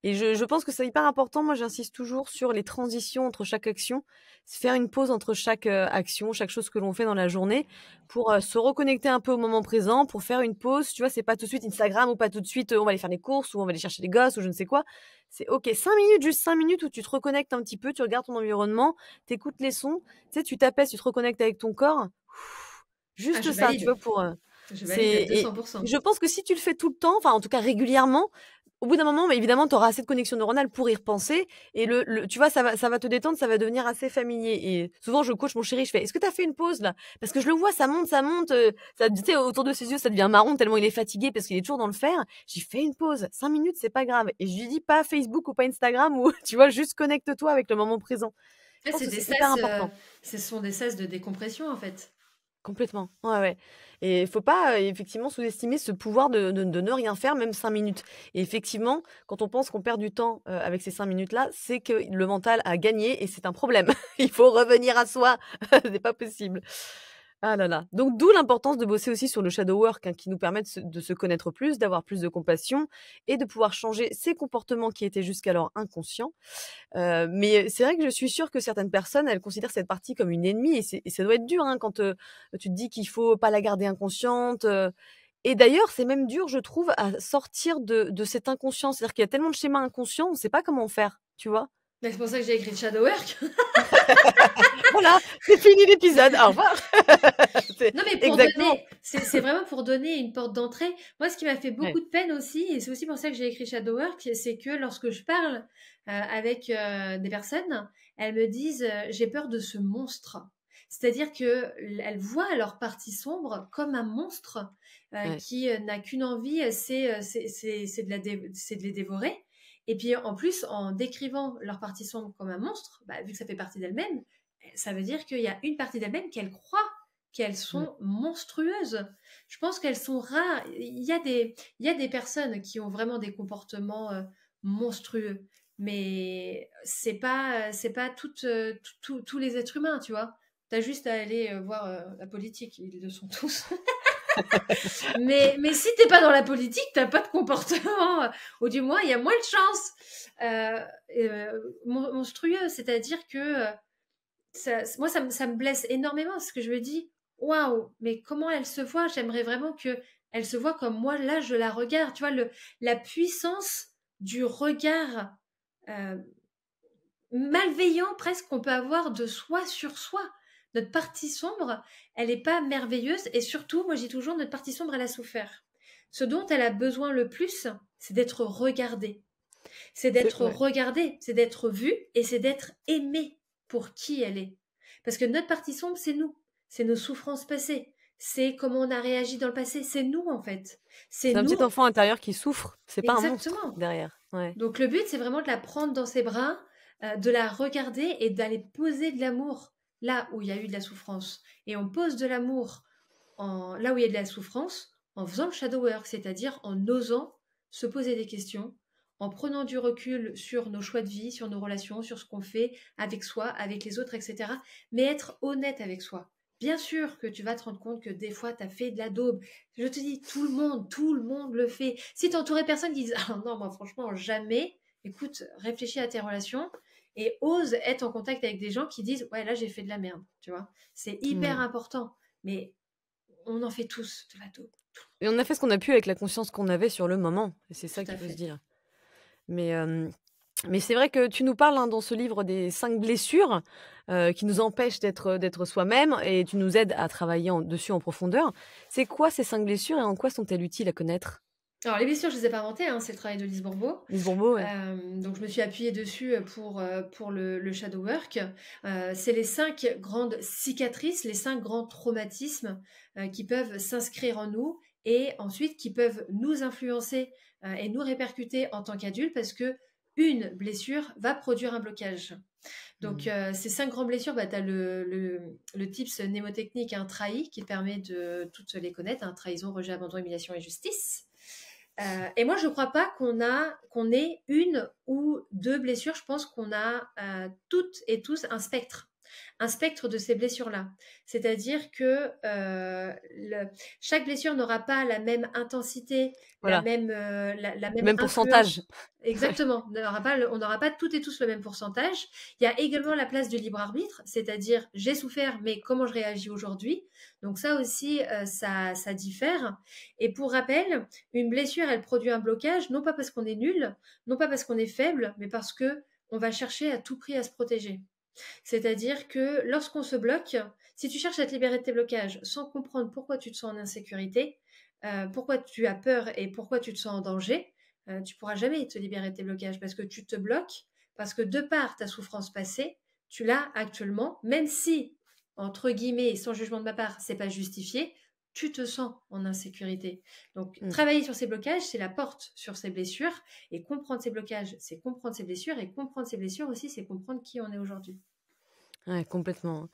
Et je pense que c'est hyper important. Moi, j'insiste toujours sur les transitions entre chaque action. C'est faire une pause entre chaque action, chaque chose que l'on fait dans la journée pour se reconnecter un peu au moment présent, pour faire une pause. Tu vois, c'est pas tout de suite Instagram ou pas tout de suite on va aller faire des courses ou on va aller chercher les gosses ou je ne sais quoi. C'est OK, 5 minutes, juste 5 minutes où tu te reconnectes un petit peu, tu regardes ton environnement, tu écoutes les sons, tu sais, tu t'apaises, tu te reconnectes avec ton corps. Ah, Juste je ça, tu valide. vois, pour Je c'est valide à et 200%. je pense que si tu le fais tout le temps, enfin en tout cas régulièrement, au bout d'un moment, mais évidemment, tu auras assez de connexion neuronale pour y repenser et tu vois, ça va te détendre, ça va devenir assez familier et souvent je coach mon chéri, je fais: «Est-ce que tu as fait une pause là?» Parce que je le vois, ça monte, ça tu sais, autour de ses yeux, ça devient marron tellement il est fatigué parce qu'il est toujours dans le faire. J'ai fait une pause, 5 minutes, c'est pas grave et je lui dis pas Facebook ou pas Instagram ou tu vois, juste connecte-toi avec le moment présent. Je Ouais, pense c'est que des c'est hyper sas, important. ce sont des sas de décompression, en fait. Complètement. Ouais, ouais et il faut pas, effectivement sous-estimer ce pouvoir de ne rien faire, même 5 minutes et effectivement, quand on pense qu'on perd du temps, avec ces 5 minutes-là, c'est que le mental a gagné et c'est un problème. Il faut revenir à soi, c'est pas possible. Ah là là, donc d'où l'importance de bosser aussi sur le shadow work, hein, qui nous permet de se connaître plus, d'avoir plus de compassion et de pouvoir changer ses comportements qui étaient jusqu'alors inconscients. Mais c'est vrai que je suis sûre que certaines personnes, elles considèrent cette partie comme une ennemie et ça doit être dur, hein, quand, tu te dis qu'il faut pas la garder inconsciente, et d'ailleurs, c'est même dur, je trouve, à sortir de cette inconscience. C'est-à-dire qu'il y a tellement de schémas inconscients, on sait pas comment faire, tu vois? Bah, c'est pour ça que j'ai écrit Shadow Work. Voilà, c'est fini l'épisode, au revoir. C'est Non, mais pour exactement. donner, c'est vraiment pour donner une porte d'entrée. Moi, ce qui m'a fait Ouais, beaucoup de peine aussi, et c'est aussi pour ça que j'ai écrit Shadow Work, c'est que lorsque je parle avec des personnes, elles me disent j'ai peur de ce monstre. C'est-à-dire que elles voient leur partie sombre comme un monstre ouais, qui n'a qu'une envie, c'est de les dévorer. Et puis en plus, en décrivant leur partie sombre comme un monstre, bah, vu que ça fait partie d'elles-mêmes, ça veut dire qu'il y a une partie d'elles-mêmes qu'elles croient qu'elles mmh, sont monstrueuses. Je pense qu'elles sont rares. Il y a des personnes qui ont vraiment des comportements monstrueux, mais c'est pas tous les êtres humains, tu vois. T'as juste à aller voir la politique, ils le sont tous. Mais si t'es pas dans la politique, t'as pas de comportement, ou du moins il y a moins de chances monstrueux. C'est-à-dire que moi, ça me blesse énormément parce que je me dis, waouh, mais comment elle se voit? J'aimerais vraiment que elle se voit comme moi, là, je la regarde. Tu vois, la puissance du regard euh, malveillant presque qu'on peut avoir de soi sur soi. Notre partie sombre, elle n'est pas merveilleuse et surtout, moi, je dis toujours, notre partie sombre, elle a souffert. Ce dont elle a besoin le plus, c'est d'être regardée. C'est c'est d'être ouais, regardée, c'est d'être vue et c'est d'être aimée pour qui elle est. Parce que notre partie sombre, c'est nous. C'est nos souffrances passées. C'est comment on a réagi dans le passé. C'est nous, en fait. C'est c'est un nous, petit enfant intérieur qui souffre, c'est pas un monstre exactement. derrière. Ouais. Donc le but, c'est vraiment de la prendre dans ses bras, de la regarder et d'aller poser de l'amour là où il y a eu de la souffrance. Et on pose de l'amour là où il y a de la souffrance en faisant le shadow work, c'est-à-dire en osant se poser des questions, en prenant du recul sur nos choix de vie, sur nos relations, sur ce qu'on fait avec soi, avec les autres, etc. Mais être honnête avec soi. Bien sûr que tu vas te rendre compte que des fois, tu as fait de la daube. Je te dis, tout le monde le fait. Si tu entouré de personnes qui disent ah non, moi franchement, jamais, écoute, réfléchis à tes relations et ose être en contact avec des gens qui disent ouais, là, j'ai fait de la merde. Tu vois, c'est hyper Mmh. important. Mais on en fait tous de la daube. Et on a fait ce qu'on a pu avec la conscience qu'on avait sur le moment et c'est ça Tout à qu'il faut se fait. dire. Mais, mais c'est vrai que tu nous parles, hein, dans ce livre des 5 blessures, qui nous empêchent d'être soi-même et tu nous aides à travailler dessus en profondeur. C'est quoi ces 5 blessures et en quoi sont-elles utiles à connaître? Alors, les blessures, je les ai pas inventées, hein, c'est le travail de Lise Bourbeau. Lise Bourbeau, ouais. Donc, je me suis appuyée dessus pour le shadow work. C'est les 5 grandes cicatrices, les 5 grands traumatismes qui peuvent s'inscrire en nous et ensuite qui peuvent nous influencer et nous répercuter en tant qu'adultes parce que une blessure va produire un blocage. Donc, ces 5 grandes blessures, bah, tu as le tips mnémotechnique, un trahi, qui te permet de toutes les connaître, hein, trahison, rejet, abandon, humiliation et justice. Et moi, je ne crois pas qu'on ait une ou deux blessures. Je pense qu'on a toutes et tous un spectre de ces blessures-là. C'est-à-dire que chaque blessure n'aura pas la même intensité, Voilà. la même Même influence. pourcentage. Exactement. On n'aura pas toutes et tous le même pourcentage. Il y a également la place du libre arbitre, c'est-à-dire j'ai souffert, mais comment je réagis aujourd'hui. Donc ça aussi, ça diffère. Et pour rappel, une blessure, elle produit un blocage, non pas parce qu'on est nul, non pas parce qu'on est faible, mais parce que on va chercher à tout prix à se protéger. C'est-à-dire que lorsqu'on se bloque, si tu cherches à te libérer de tes blocages sans comprendre pourquoi tu te sens en insécurité, pourquoi tu as peur et pourquoi tu te sens en danger, tu pourras jamais te libérer de tes blocages parce que tu te bloques, parce que de par ta souffrance passée, tu l'as actuellement, même si, entre guillemets, sans jugement de ma part, c'est pas justifié, tu te sens en insécurité. Donc, travailler sur ces blocages, c'est la porte sur ces blessures. Et comprendre ces blocages, c'est comprendre ces blessures. Et comprendre ces blessures aussi, c'est comprendre qui on est aujourd'hui. Ouais, complètement.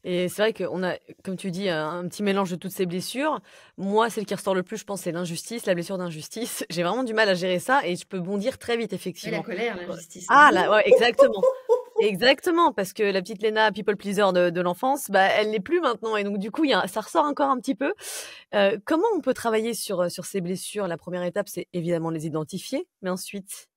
Et c'est vrai qu'on a, comme tu dis, un petit mélange de toutes ces blessures. Moi, celle qui ressort le plus, je pense, c'est l'injustice, la blessure d'injustice. J'ai vraiment du mal à gérer ça et je peux bondir très vite, Mais la effectivement. colère, l'injustice. Ah là, ouais, exactement. Exactement, parce que la petite Léna, people pleaser de l'enfance, bah, elle l'est plus maintenant. Et donc, du coup, ça ressort encore un petit peu. Comment on peut travailler sur ces blessures? La première étape, c'est évidemment les identifier, mais ensuite,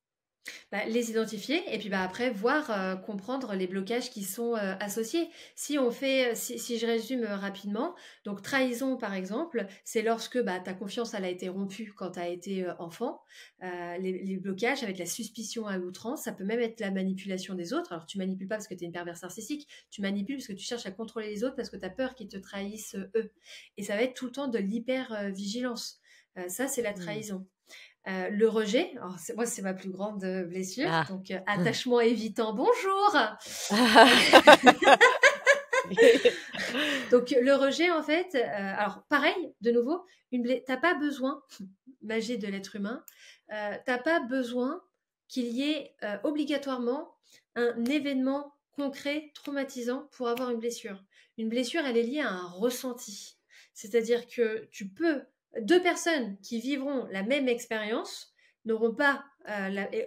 Bah, les identifier et puis bah, après voir, comprendre les blocages qui sont associés. Si je résume rapidement, donc trahison par exemple, c'est lorsque bah, ta confiance elle a été rompue quand tu as été enfant. Les blocages avec la suspicion à outrance, ça peut même être la manipulation des autres. Alors tu manipules pas parce que tu es une perverse narcissique, tu manipules parce que tu cherches à contrôler les autres parce que tu as peur qu'ils te trahissent eux. Et ça va être tout le temps de l'hyper-vigilance. Ça, c'est la trahison. Le rejet, alors moi c'est ma plus grande blessure, ah. donc attachement évitant, bonjour. Donc le rejet en fait, alors pareil, de nouveau, t'as pas besoin, magie de l'être humain, t'as pas besoin qu'il y ait obligatoirement un événement concret traumatisant pour avoir une blessure. Une blessure, elle est liée à un ressenti. C'est-à-dire que deux personnes qui vivront la même expérience n'auront pas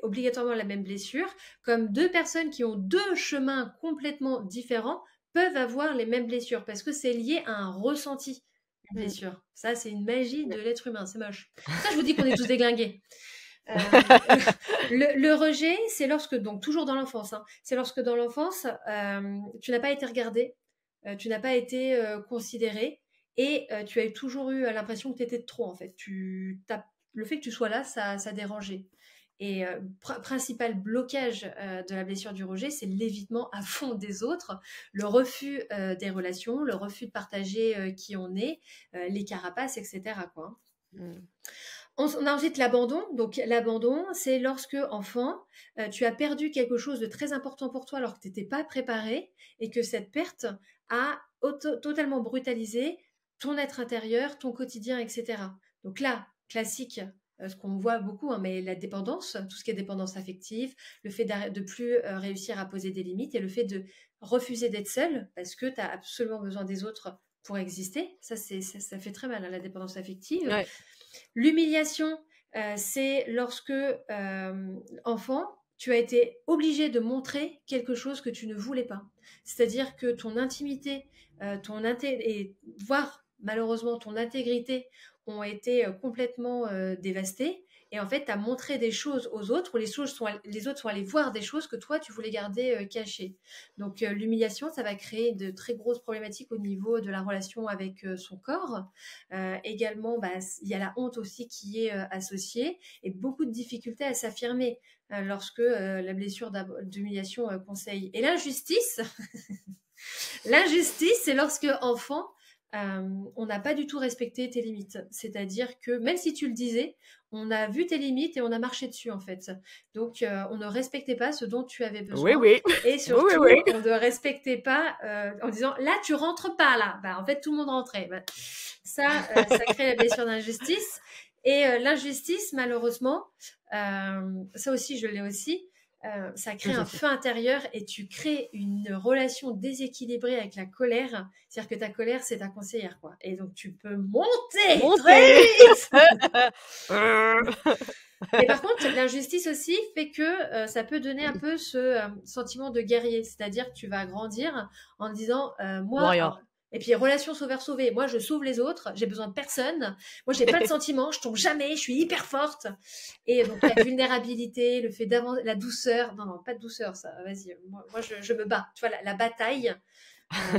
obligatoirement la même blessure, comme deux personnes qui ont deux chemins complètement différents peuvent avoir les mêmes blessures parce que c'est lié à un ressenti, une blessure. Ça, c'est une magie de l'être humain, c'est moche. Ça, je vous dis qu'on est tous déglingués. Le rejet, c'est lorsque, donc toujours dans l'enfance, hein, c'est lorsque dans l'enfance, tu n'as pas été regardé, tu n'as pas été considéré et tu as toujours eu l'impression que tu étais de trop en fait. Le fait que tu sois là, ça dérangeait. Et principal blocage de la blessure du rejet, c'est l'évitement à fond des autres, le refus des relations, le refus de partager qui on est, les carapaces, etc. Quoi. On a ensuite l'abandon. Donc l'abandon, c'est lorsque, enfant, tu as perdu quelque chose de très important pour toi alors que tu n'étais pas préparé et que cette perte a totalement brutalisé ton être intérieur, ton quotidien, etc. Donc là, classique, ce qu'on voit beaucoup, hein, mais la dépendance, tout ce qui est dépendance affective, le fait de plus réussir à poser des limites et le fait de refuser d'être seul parce que tu as absolument besoin des autres pour exister. Ça fait très mal, hein, la dépendance affective. Ouais. L'humiliation, c'est lorsque, enfant, tu as été obligé de montrer quelque chose que tu ne voulais pas. C'est-à-dire que ton intimité, et voire malheureusement ton intégrité ont été complètement dévastées. Et en fait, tu as montré des choses aux autres, ou les autres sont allés voir des choses que toi, tu voulais garder cachées. Donc, l'humiliation, ça va créer de très grosses problématiques au niveau de la relation avec son corps. Également, bah, il y a la honte aussi qui est associée et beaucoup de difficultés à s'affirmer lorsque la blessure d'humiliation conseille. Et l'injustice, l'injustice, c'est lorsque enfant, on n'a pas du tout respecté tes limites. C'est-à-dire que même si tu le disais, on a vu tes limites et on a marché dessus, en fait. Donc, on ne respectait pas ce dont tu avais Oui, besoin. oui. Et Oui, surtout, oui. on ne respectait pas en disant, là, tu rentres pas, là. Bah, en fait, tout le monde rentrait. Bah, ça crée la blessure d'injustice. Et l'injustice, malheureusement, ça aussi, je l'ai aussi, ça crée un feu intérieur et tu crées une relation déséquilibrée avec la colère. C'est-à-dire que ta colère, c'est ta conseillère, quoi. Et donc, tu peux monter très Montez. vite. Et par contre, l'injustice aussi fait que ça peut donner un peu ce sentiment de guerrier. C'est-à-dire que tu vas grandir en disant, moi, alors, Warrior. et puis relation sauveur-sauvé. Moi, je sauve les autres, j'ai besoin de personne. Moi, j'ai pas de sentiments, je tombe jamais, je suis hyper forte. Et donc la vulnérabilité, le fait d'avancer, la douceur. Non, non, pas de douceur, ça. Vas-y, moi je me bats. Tu vois, la bataille,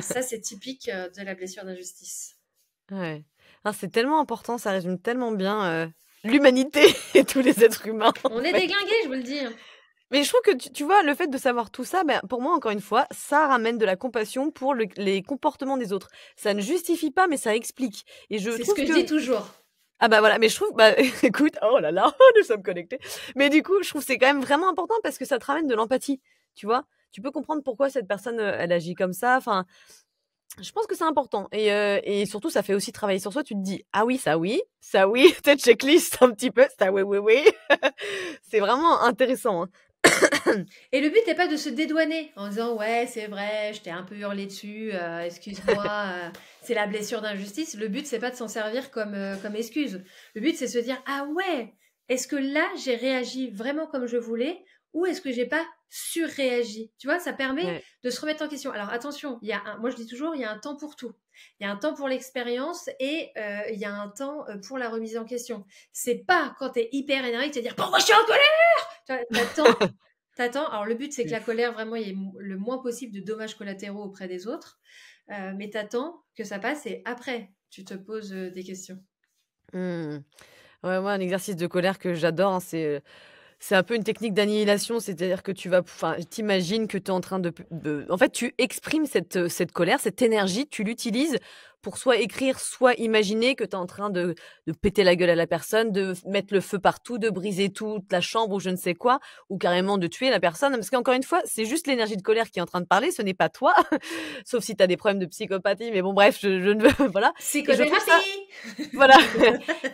ça c'est typique de la blessure d'injustice. Ouais. Ah, c'est tellement important, ça résume tellement bien l'humanité et tous les êtres humains, en On est fait. déglingués, je vous le dis. Mais je trouve que tu vois, le fait de savoir tout ça, ben, pour moi, encore une fois, ça ramène de la compassion pour les comportements des autres. Ça ne justifie pas, mais ça explique. Et je C'est ce trouve que je que dis toujours. ah bah voilà, mais je trouve, bah écoute, oh là là, nous sommes connectés. Mais du coup, je trouve que c'est quand même vraiment important parce que ça te ramène de l'empathie, tu vois. Tu peux comprendre pourquoi cette personne, elle agit comme ça. Enfin, je pense que c'est important. Et surtout, ça fait aussi travailler sur soi. Tu te dis, ah oui, ça oui, peut-être checklist un petit peu, ça oui, oui, oui. C'est vraiment intéressant, hein. Et le but n'est pas de se dédouaner en disant ouais c'est vrai je t'ai un peu hurlé dessus excuse-moi c'est la blessure d'injustice. Le but c'est pas de s'en servir comme excuse. Le but c'est de se dire ah ouais est-ce que là j'ai réagi vraiment comme je voulais ou est-ce que j'ai pas surréagi. Tu vois ça permet Ouais. de se remettre en question. Alors attention moi je dis toujours il y a un temps pour tout. Il y a un temps pour l'expérience et il y a un temps pour la remise en question. C'est pas quand t'es hyper énervé de te dire pourquoi je suis en colère. T'attends. Alors, le but, c'est que la colère, vraiment, il y ait le moins possible de dommages collatéraux auprès des autres. Mais t'attends que ça passe et après, tu te poses des questions. Mmh. Ouais, moi, un exercice de colère que j'adore, hein, c'est un peu une technique d'annihilation, c'est-à-dire que tu vas, enfin, t'imagines que tu es en train en fait, tu exprimes cette colère, cette énergie, tu l'utilises pour soit écrire, soit imaginer que tu es en train de péter la gueule à la personne, de mettre le feu partout, de briser toute la chambre ou je ne sais quoi, ou carrément de tuer la personne. Parce qu'encore une fois, c'est juste l'énergie de colère qui est en train de parler, ce n'est pas toi, sauf si tu as des problèmes de psychopathie. Mais bon, bref, je ne veux, voilà. Et je trouve ça, Psychothérapie. voilà.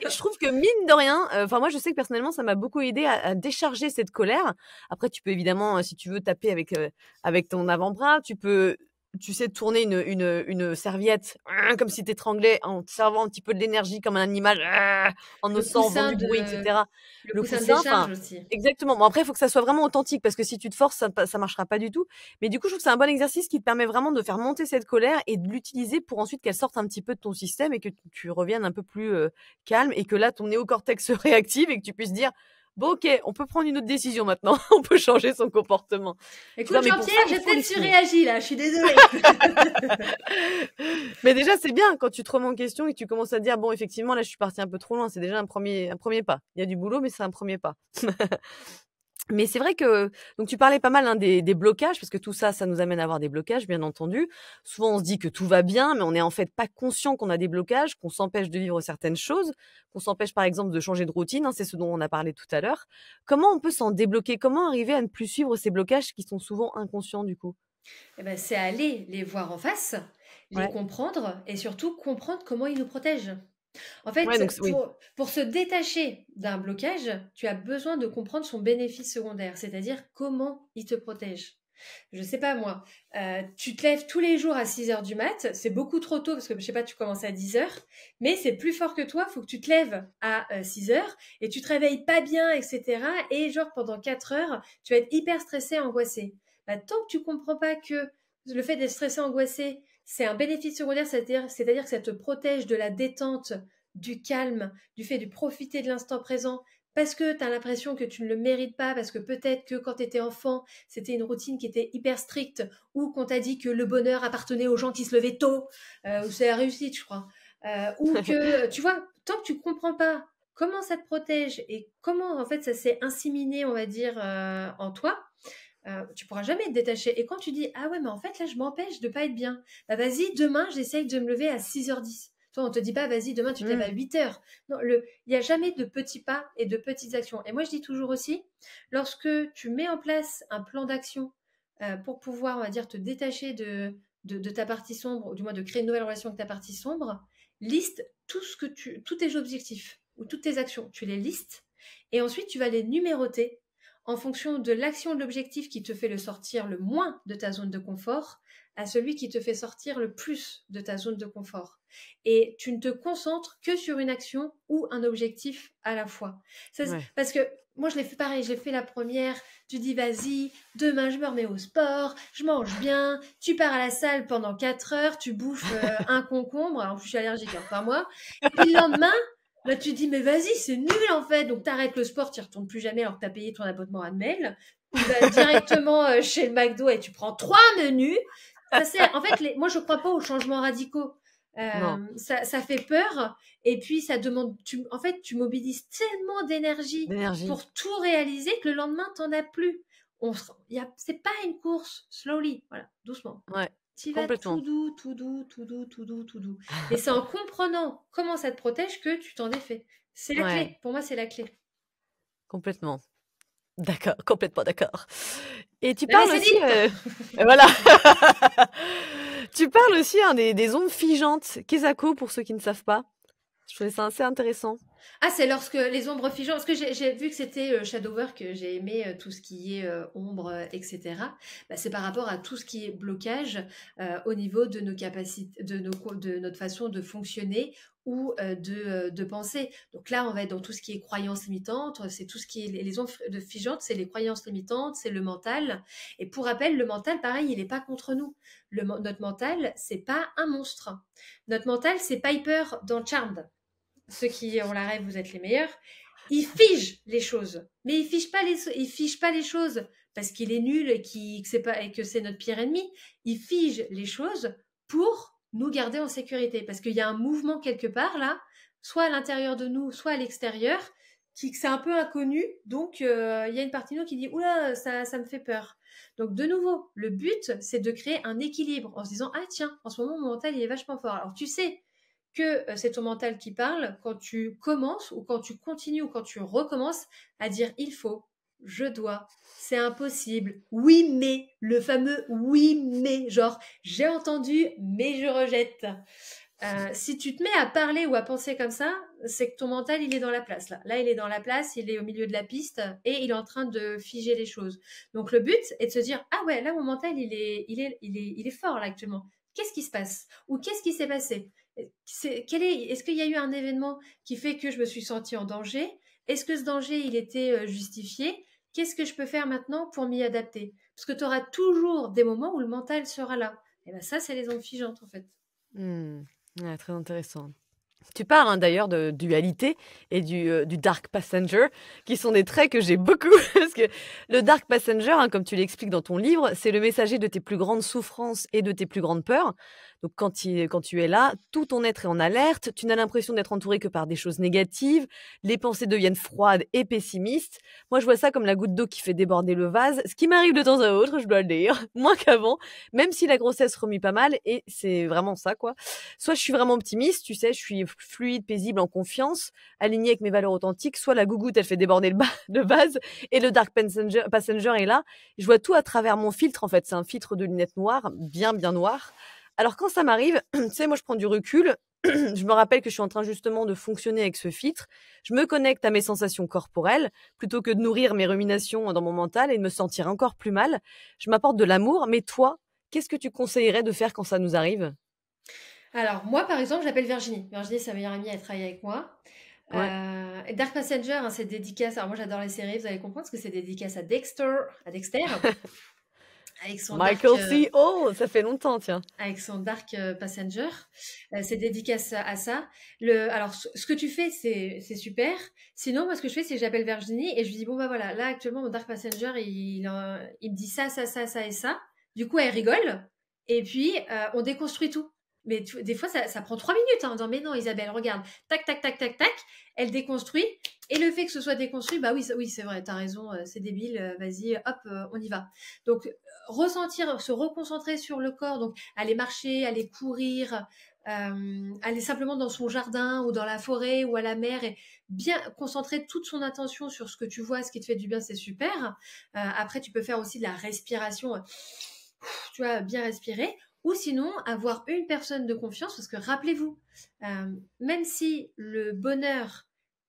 Et je trouve que mine de rien, enfin moi je sais que personnellement ça m'a beaucoup aidé à décharger cette colère. Après tu peux évidemment, si tu veux taper avec ton avant-bras, tu peux, tu sais, tourner une serviette comme si t'étranglais en te servant un petit peu de l'énergie comme un animal en Le osant, en faisant coussin du bruit, de, etc. le Le coussin de coussin, décharge enfin aussi. exactement. Bon après il faut que ça soit vraiment authentique parce que si tu te forces ça marchera pas du tout. Mais du coup je trouve que c'est un bon exercice qui te permet vraiment de faire monter cette colère et de l'utiliser pour ensuite qu'elle sorte un petit peu de ton système et que tu reviennes un peu plus calme et que là ton néocortex se réactive et que tu puisses dire bon ok on peut prendre une autre décision maintenant, on peut changer son comportement, tu vois. Écoute Mais pour ça Jean-Pierre, il j'ai faut peut-être l'exprimer. surréagi là, je suis désolée. Mais déjà c'est bien quand tu te remets en question et que tu commences à dire bon effectivement là je suis partie un peu trop loin, c'est déjà un premier pas. Il y a du boulot mais c'est un premier pas. Mais c'est vrai que donc tu parlais pas mal, hein, des blocages parce que tout ça, ça nous amène à avoir des blocages, bien entendu. Souvent, on se dit que tout va bien, mais on est en fait pas conscient qu'on a des blocages, qu'on s'empêche de vivre certaines choses, qu'on s'empêche, par exemple, de changer de routine, hein, c'est ce dont on a parlé tout à l'heure. Comment on peut s'en débloquer? Comment arriver à ne plus suivre ces blocages qui sont souvent inconscients, du coup? Eh ben, c'est aller les voir en face, les Ouais. comprendre et surtout comprendre comment ils nous protègent. En Ouais, donc fait, oui. pour se détacher d'un blocage, tu as besoin de comprendre son bénéfice secondaire, c'est-à-dire comment il te protège. Je sais pas moi, tu te lèves tous les jours à 6 heures du mat, c'est beaucoup trop tôt parce que je sais pas, tu commences à 10 heures, mais c'est plus fort que toi, faut que tu te lèves à 6 heures et tu te réveilles pas bien, etc. Et genre pendant 4 heures, tu vas être hyper stressé, angoissé. Bah, tant que tu comprends pas que le fait d'être stressé, angoissé, c'est un bénéfice secondaire, c'est-à-dire que ça te protège de la détente, du calme, du fait de profiter de l'instant présent, parce que tu as l'impression que tu ne le mérites pas, parce que peut-être que quand tu étais enfant, c'était une routine qui était hyper stricte, ou qu'on t'a dit que le bonheur appartenait aux gens qui se levaient tôt, ou c'est la réussite, je crois. Ou que, tu vois, tant que tu comprends pas comment ça te protège et comment, en fait, ça s'est inséminé, on va dire, en toi, tu pourras jamais te détacher. Et quand tu dis, ah ouais, mais en fait, là, je m'empêche de pas être bien, bah vas-y, demain, j'essaye de me lever à 6h10. Toi, on te dit pas, vas-y, demain, tu te lèves à 8 heures. Non, il n'y a jamais de petits pas et de petites actions. Et moi, je dis toujours aussi, lorsque tu mets en place un plan d'action pour pouvoir, on va dire, te détacher de ta partie sombre, ou du moins de créer une nouvelle relation avec ta partie sombre, liste tous tes objectifs ou toutes tes actions. Tu les listes et ensuite, tu vas les numéroter en fonction de l'action de l'objectif qui te fait le sortir le moins de ta zone de confort à celui qui te fait sortir le plus de ta zone de confort. Et tu ne te concentres que sur une action ou un objectif à la fois. Parce que moi, je l'ai fait pareil, j'ai fait la première, tu dis vas-y, demain je me remets au sport, je mange bien, tu pars à la salle pendant 4 heures, tu bouffes un concombre, en plus je suis allergique par mois, et puis le lendemain, bah, tu dis, mais vas-y, c'est nul en fait. Donc, t'arrêtes le sport, tu n'y retournes plus jamais alors que tu as payé ton abonnement annuel. Tu vas directement chez le McDo et tu prends 3 menus. En fait, moi, je ne crois pas aux changements radicaux. Ça fait peur. Et puis, ça demande. En fait, tu mobilises tellement d'énergie pour tout réaliser que le lendemain, tu n'en as plus. C'est pas une course. Slowly. Voilà, doucement. Ouais. Tu vas tout doux, tout doux, tout doux, tout doux, tout doux. Et c'est en comprenant comment ça te protège que tu t'en défais. C'est la clé. Pour moi, c'est la clé. Complètement. D'accord, complètement d'accord. Et tu parles aussi... voilà. Tu parles aussi des ombres figeantes. Kesako, pour ceux qui ne savent pas. Je trouvais ça assez intéressant. Ah, c'est lorsque les ombres figeantes, parce que j'ai vu que c'était Shadow Work, j'ai aimé tout ce qui est ombre, etc. Bah, c'est par rapport à tout ce qui est blocage au niveau de nos capacités, de notre façon de fonctionner ou de penser. Donc là, on va être dans tout ce qui est croyances limitantes, c'est tout ce qui est les ombres figeantes, c'est les croyances limitantes, c'est le mental. Et pour rappel, le mental, pareil, il n'est pas contre nous. Notre mental, c'est pas un monstre. Notre mental, c'est Piper dans Charmed. Ceux qui ont la rêve, vous êtes les meilleurs. Il fige les choses, mais il fige pas les choses parce qu'il est nul et que c'est notre pire ennemi. Il fige les choses pour nous garder en sécurité parce qu'il y a un mouvement quelque part là, soit à l'intérieur de nous, soit à l'extérieur, qui c'est un peu inconnu. Donc il y a une partie de nous qui dit oula, ça me fait peur. Donc de nouveau, le but c'est de créer un équilibre en se disant ah tiens, en ce moment mon mental il est vachement fort. Alors tu sais que c'est ton mental qui parle quand tu commences ou quand tu continues ou quand tu recommences à dire il faut, je dois, c'est impossible, oui mais, le fameux oui mais, genre j'ai entendu mais je rejette. Si tu te mets à parler ou à penser comme ça, c'est que ton mental il est dans la place là. Là il est dans la place, il est au milieu de la piste et il est en train de figer les choses. Donc le but est de se dire ah ouais là mon mental il est fort là actuellement. Qu'est-ce qui se passe? Ou qu'est-ce qui s'est passé? Est-ce qu'il y a eu un événement qui fait que je me suis sentie en danger? Est-ce que ce danger, il était justifié? Qu'est-ce que je peux faire maintenant pour m'y adapter? Parce que tu auras toujours des moments où le mental sera là. Et bien ça, c'est les ondes figeantes, en fait. Ouais, très intéressant. Tu parles d'ailleurs de dualité et du Dark Passenger, qui sont des traits que j'ai beaucoup. Parce que le Dark Passenger, comme tu l'expliques dans ton livre, c'est le messager de tes plus grandes souffrances et de tes plus grandes peurs. Donc quand tu es là, tout ton être est en alerte, tu n'as l'impression d'être entouré que par des choses négatives, les pensées deviennent froides et pessimistes. Moi, je vois ça comme la goutte d'eau qui fait déborder le vase, ce qui m'arrive de temps à autre, je dois le dire, moins qu'avant, même si la grossesse remue pas mal, et c'est vraiment ça, quoi. Soit je suis vraiment optimiste, tu sais, je suis fluide, paisible, en confiance, alignée avec mes valeurs authentiques, soit la gougoute, elle fait déborder le vase, et le Dark Passenger est là. Je vois tout à travers mon filtre, en fait, c'est un filtre de lunettes noires, bien noir. Alors quand ça m'arrive, tu sais, moi je prends du recul, je me rappelle que je suis en train justement de fonctionner avec ce filtre, je me connecte à mes sensations corporelles, plutôt que de nourrir mes ruminations dans mon mental et de me sentir encore plus mal, je m'apporte de l'amour, mais toi, qu'est-ce que tu conseillerais de faire quand ça nous arrive ? Alors, moi, par exemple, j'appelle Virginie. Virginie, sa meilleure amie, elle travaille avec moi. Ouais. Dark Passenger, c'est dédicace. Alors, moi, j'adore les séries, vous allez comprendre, parce que c'est dédicace à Dexter. Avec son Michael C. Hall, ça fait longtemps, tiens. Avec son Dark Passenger. C'est dédicace à ça. Alors, ce que tu fais, c'est super. Sinon, moi, ce que je fais, c'est que j'appelle Virginie et je lui dis, bon, bah voilà, là, actuellement, mon Dark Passenger, il me dit ça et ça. Du coup, elle rigole. Et puis, on déconstruit tout. Mais des fois, ça prend 3 minutes. En disant, mais non, Isabelle, regarde. Tac, tac, tac, tac, tac. Elle déconstruit. Et le fait que ce soit déconstruit, bah oui, c'est vrai, t'as raison, c'est débile, vas-y, hop, on y va. Donc, ressentir, se reconcentrer sur le corps, donc aller marcher, aller courir, aller simplement dans son jardin ou dans la forêt ou à la mer et bien concentrer toute son attention sur ce que tu vois, ce qui te fait du bien, c'est super. Après, tu peux faire aussi de la respiration, tu vois, bien respirer. Ou sinon, avoir une personne de confiance, parce que rappelez-vous, même si le bonheur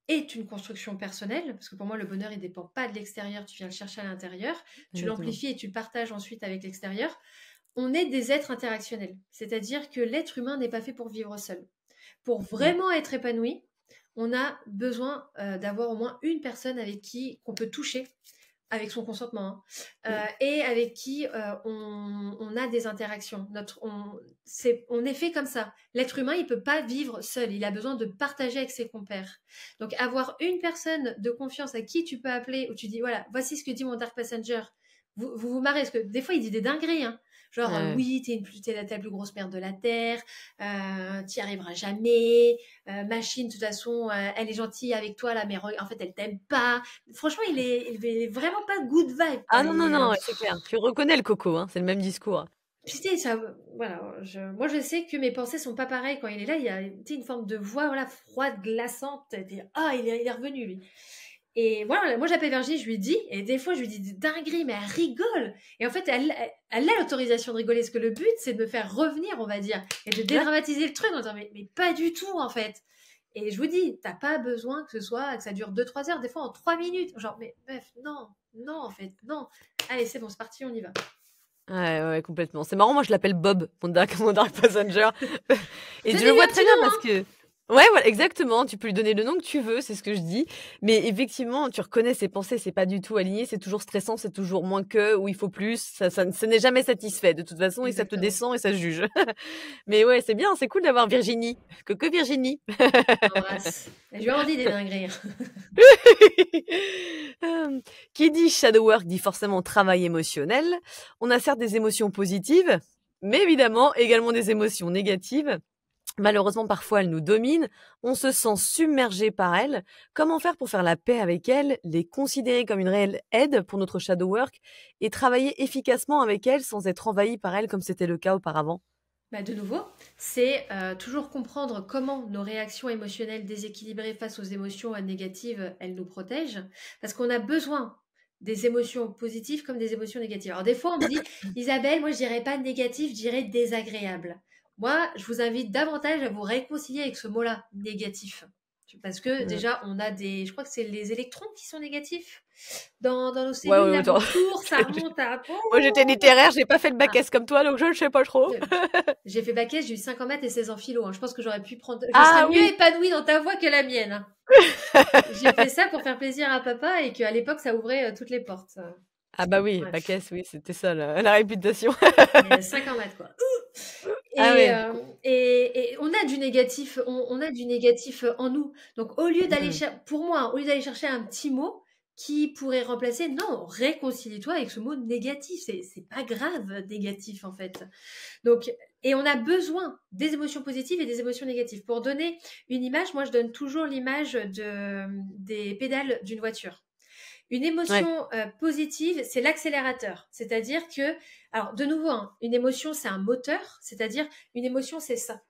est une construction personnelle, parce que pour moi, le bonheur, il ne dépend pas de l'extérieur, tu viens le chercher à l'intérieur, tu Exactement. l'amplifies et tu le partages ensuite avec l'extérieur. On est des êtres interactionnels, c'est-à-dire que l'être humain n'est pas fait pour vivre seul. Pour Mm. vraiment être épanoui, on a besoin d'avoir au moins une personne avec qui qu'on peut toucher, avec son consentement, et avec qui on a des interactions. On est fait comme ça. L'être humain, il peut pas vivre seul. Il a besoin de partager avec ses compères. Donc, avoir une personne de confiance à qui tu peux appeler, où tu dis, voilà, voici ce que dit mon Dark Passenger. Vous marrez, parce que des fois, il dit des dingueries, hein. Genre, Ouais. oui, t'es la plus grosse merde de la Terre, t'y arriveras jamais, machine, de toute façon, elle est gentille avec toi, là, mais en fait, elle t'aime pas. Franchement, il est vraiment pas good vibe, Ah quoi. non, non, non, ouais, c'est clair. Tu reconnais le coco, hein, c'est le même discours. Putain, ça, voilà, moi je sais que mes pensées sont pas pareilles quand il est là. Il y a une forme de voix, voilà, froide, glaçante. Ah, il est revenu lui. Et voilà, moi j'appelle Virginie, je lui dis, et des fois je lui dis des dingueries, mais elle rigole. Et en fait, elle a l'autorisation de rigoler, parce que le but c'est de me faire revenir, on va dire, et de Ouais. dédramatiser le truc en disant, mais pas du tout en fait. Et je vous dis, t'as pas besoin que ça dure 2-3 heures, des fois en 3 minutes. Genre, mais bref, non, non, en fait, non. Allez, c'est bon, c'est parti, on y va. Ouais, ouais, complètement. C'est marrant, moi je l'appelle Bob, mon Dark Passenger. Et je le Donnez-lui vois un très petit bien nom, parce hein. que. Ouais, voilà, exactement. Tu peux lui donner le nom que tu veux, c'est ce que je dis. Mais effectivement, tu reconnais ses pensées, c'est pas du tout aligné, c'est toujours stressant, c'est toujours moins que, ou il faut plus. Ça n'est jamais satisfait de toute façon et ça te Exactement. descend et ça se juge. Mais ouais, c'est bien, c'est cool d'avoir Virginie. Que Virginie. Je l'embrasse. Et je lui en dis des dingueries. Hem, qui dit shadow work dit forcément travail émotionnel. On a certes des émotions positives, mais évidemment également des émotions négatives. Malheureusement, parfois, elles nous dominent. On se sent submergé par elles. Comment faire pour faire la paix avec elles, les considérer comme une réelle aide pour notre shadow work et travailler efficacement avec elles sans être envahi par elles comme c'était le cas auparavant? Bah, de nouveau, c'est toujours comprendre comment nos réactions émotionnelles déséquilibrées face aux émotions négatives, elles nous protègent. Parce qu'on a besoin des émotions positives comme des émotions négatives. Alors des fois, on me dit, Isabelle, moi je dirais pas négatif, je dirais désagréable. Moi, je vous invite davantage à vous réconcilier avec ce mot-là, négatif. Parce que Mmh. déjà, je crois que c'est les électrons qui sont négatifs dans nos Ouais, cellules, ouais, là, attends. autour, ça remonte à... Moi, j'étais littéraire, j'ai pas fait le bac Ah, S comme toi, donc je ne sais pas trop. j'ai fait bac S, j'ai eu 5 en maths et 16 en philo, hein. Je pense que j'aurais pu prendre. Je serais Ah mieux oui! épanouie dans ta voix que la mienne, hein. J'ai fait ça pour faire plaisir à papa et qu'à l'époque, ça ouvrait toutes les portes. Ah bah oui, bac Bref. S, oui, c'était ça la réputation. Mais 5 en maths, quoi. Ah Et, ouais. euh, et on a du négatif, on a du négatif en nous. Donc, au lieu d'aller Mmh. chercher, pour moi, hein, au lieu d'aller chercher un petit mot qui pourrait remplacer, non, réconcilie-toi avec ce mot négatif. C'est pas grave, négatif, en fait. Donc, et on a besoin des émotions positives et des émotions négatives. Pour donner une image, moi, je donne toujours l'image des pédales d'une voiture. Une Ouais. émotion positive, c'est l'accélérateur. C'est-à-dire que, alors de nouveau, hein, une émotion, c'est un moteur. C'est-à-dire, une émotion, c'est ça.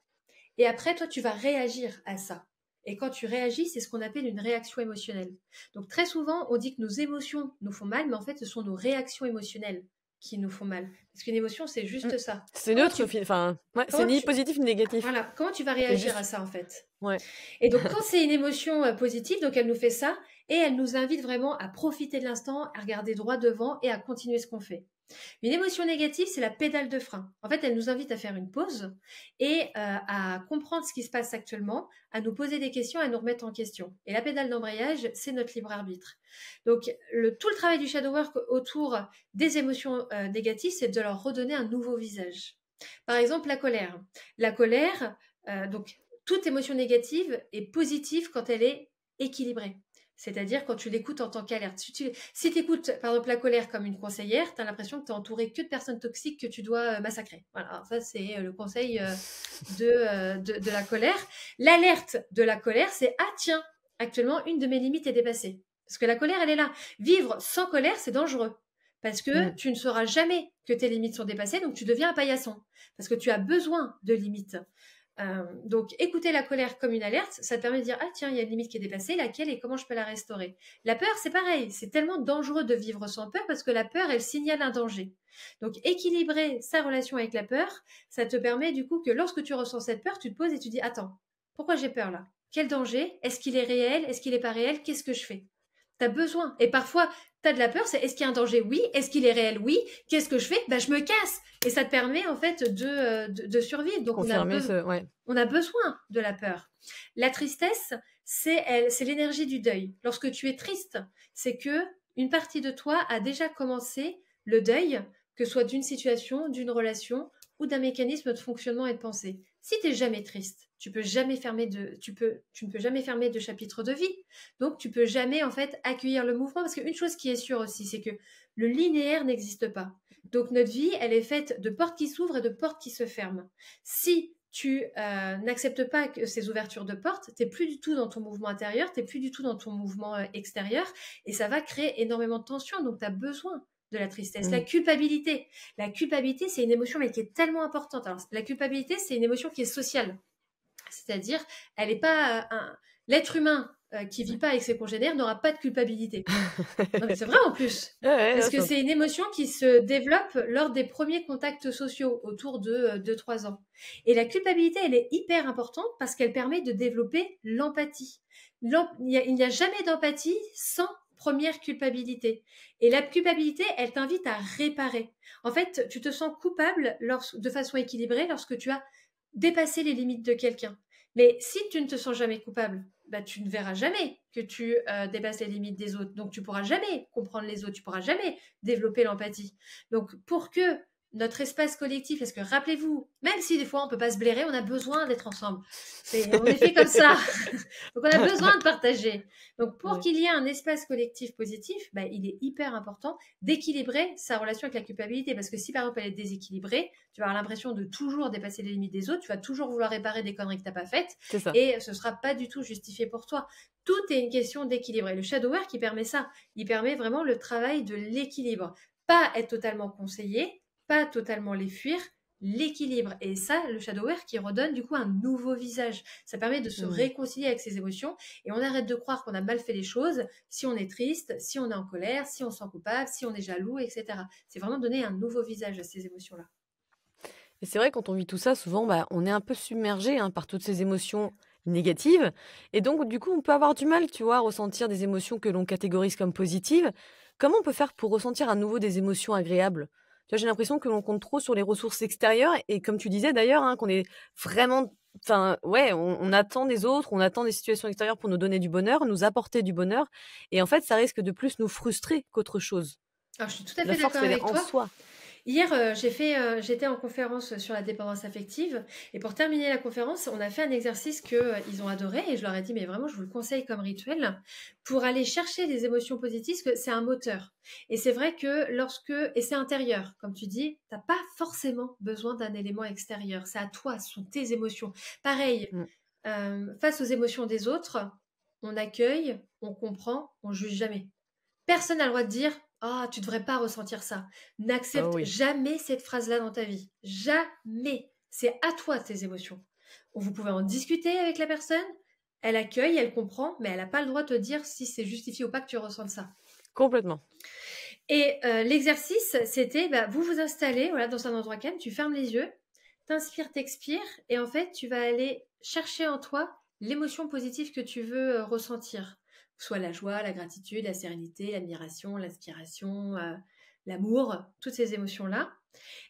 Et après, toi, tu vas réagir à ça. Et quand tu réagis, c'est ce qu'on appelle une réaction émotionnelle. Donc très souvent, on dit que nos émotions nous font mal, mais en fait, ce sont nos réactions émotionnelles qui nous font mal. Parce qu'une émotion, c'est Mmh. juste ça. C'est Comment neutre, tu, enfin, ouais, c'est comment ni tu, positif ni négatif. voilà, comment tu vas C'est réagir à juste ça en fait? ouais. Et donc quand c'est une émotion positive, donc elle nous fait ça et elle nous invite vraiment à profiter de l'instant, à regarder droit devant et à continuer ce qu'on fait. Une émotion négative, c'est la pédale de frein. En fait, elle nous invite à faire une pause et à comprendre ce qui se passe actuellement, à nous poser des questions, à nous remettre en question. Et la pédale d'embrayage, c'est notre libre arbitre. Donc, tout le travail du shadow work autour des émotions négatives, c'est de leur redonner un nouveau visage. Par exemple, la colère. La colère, donc toute émotion négative est positive quand elle est équilibrée. C'est-à-dire quand tu l'écoutes en tant qu'alerte. Si tu écoutes, par exemple, la colère comme une conseillère, tu as l'impression que tu es entouré que de personnes toxiques que tu dois massacrer. Voilà, alors ça c'est le conseil de la colère. L'alerte de la colère, c'est ah tiens, actuellement, une de mes limites est dépassée. Parce que la colère, elle est là. Vivre sans colère, c'est dangereux. Parce que Mmh. tu ne sauras jamais que tes limites sont dépassées, donc tu deviens un paillasson. Parce que tu as besoin de limites. Donc, écouter la colère comme une alerte, ça te permet de dire, ah tiens, il y a une limite qui est dépassée, laquelle et comment je peux la restaurer. La peur, c'est pareil, c'est tellement dangereux de vivre sans peur parce que la peur, elle signale un danger. Donc, équilibrer sa relation avec la peur, ça te permet du coup que lorsque tu ressens cette peur, tu te poses et tu dis, attends, pourquoi j'ai peur là? Quel danger? Est-ce qu'il est réel? Est-ce qu'il n'est pas réel? Qu'est-ce que je fais? Tu as besoin. Et parfois, tu as de la peur, c'est est-ce qu'il y a un danger? Oui. Est-ce qu'il est réel? Oui. Qu'est-ce que je fais? Je me casse. Et ça te permet en fait de survivre. Donc Confirmer ouais. On a besoin de la peur. La tristesse, c'est l'énergie du deuil. Lorsque tu es triste, c'est que une partie de toi a déjà commencé le deuil, que ce soit d'une situation, d'une relation ou d'un mécanisme de fonctionnement et de pensée. Si tu n'es jamais triste, tu ne peux jamais fermer de chapitre de vie. Donc, tu ne peux jamais en fait accueillir le mouvement parce qu'une chose qui est sûre aussi, c'est que le linéaire n'existe pas. Donc, notre vie, elle est faite de portes qui s'ouvrent et de portes qui se ferment. Si tu n'acceptes pas que ces ouvertures de portes, tu n'es plus du tout dans ton mouvement intérieur, tu n'es plus du tout dans ton mouvement extérieur et ça va créer énormément de tension. Donc, tu as besoin de la tristesse. La culpabilité, c'est une émotion mais qui est tellement importante. Alors, la culpabilité, c'est une émotion qui est sociale. C'est-à-dire, elle n'est pas l'être humain qui vit pas avec ses congénères n'aura pas de culpabilité. Non, mais c'est vrai en plus. Parce que c'est une émotion qui se développe lors des premiers contacts sociaux, autour de 2-3 ans. Et la culpabilité, elle est hyper importante parce qu'elle permet de développer l'empathie. Il n'y a jamais d'empathie sans première culpabilité. Et la culpabilité, elle t'invite à réparer. En fait, tu te sens coupable de façon équilibrée lorsque tu as dépassé les limites de quelqu'un. Mais si tu ne te sens jamais coupable, tu ne verras jamais que tu dépasses les limites des autres. Donc, tu ne pourras jamais comprendre les autres, tu ne pourras jamais développer l'empathie. Donc, pour que notre espace collectif, parce que rappelez-vous, même si des fois on ne peut pas se blairer, on a besoin d'être ensemble. On est fait comme ça. Donc, on a besoin de partager. Donc, pour qu'il y ait un espace collectif positif, il est hyper important d'équilibrer sa relation avec la culpabilité. Parce que si par exemple elle est déséquilibrée, tu vas avoir l'impression de toujours dépasser les limites des autres, tu vas toujours vouloir réparer des conneries que tu n'as pas faites, et ce ne sera pas du tout justifié pour toi. Tout est une question d'équilibre. Et le shadow work, il permet ça. Il permet vraiment le travail de l'équilibre. Pas être totalement conseillé, pas totalement les fuir, l'équilibre. Et ça, le shadow work, qui redonne du coup un nouveau visage. Ça permet de se réconcilier avec ses émotions et on arrête de croire qu'on a mal fait les choses si on est triste, si on est en colère, si on se sent coupable, si on est jaloux, etc. C'est vraiment donner un nouveau visage à ces émotions-là. Et c'est vrai, quand on vit tout ça, souvent, on est un peu submergé par toutes ces émotions négatives. Et donc, du coup, on peut avoir du mal, tu vois, à ressentir des émotions que l'on catégorise comme positives. Comment on peut faire pour ressentir à nouveau des émotions agréables? Tu vois, j'ai l'impression que l'on compte trop sur les ressources extérieures. Et comme tu disais d'ailleurs, qu'on est vraiment... Enfin, ouais, on attend des autres, on attend des situations extérieures pour nous donner du bonheur, nous apporter du bonheur. Et en fait, ça risque de plus nous frustrer qu'autre chose. Alors, je suis tout à fait d'accord avec toi. En soi. Hier, j'étais en conférence sur la dépendance affective et pour terminer la conférence, on a fait un exercice qu'ils ont adoré et je leur ai dit mais vraiment je vous le conseille comme rituel pour aller chercher des émotions positives, parce que c'est un moteur. Et c'est vrai que et c'est intérieur, comme tu dis, t'as pas forcément besoin d'un élément extérieur, c'est à toi, ce sont tes émotions. Pareil, face aux émotions des autres, on accueille, on comprend, on juge jamais. Personne n'a le droit de dire « Ah, tu devrais pas ressentir ça ». N'accepte jamais cette phrase-là dans ta vie. Jamais. C'est à toi tes émotions. Vous pouvez en discuter avec la personne, elle accueille, elle comprend, mais elle n'a pas le droit de te dire si c'est justifié ou pas que tu ressentes ça. Complètement. Et l'exercice, c'était, vous vous installez dans un endroit calme, tu fermes les yeux, t'inspires, t'expires, et en fait, tu vas aller chercher en toi l'émotion positive que tu veux ressentir. Soit la joie, la gratitude, la sérénité, l'admiration, l'inspiration, l'amour, toutes ces émotions-là.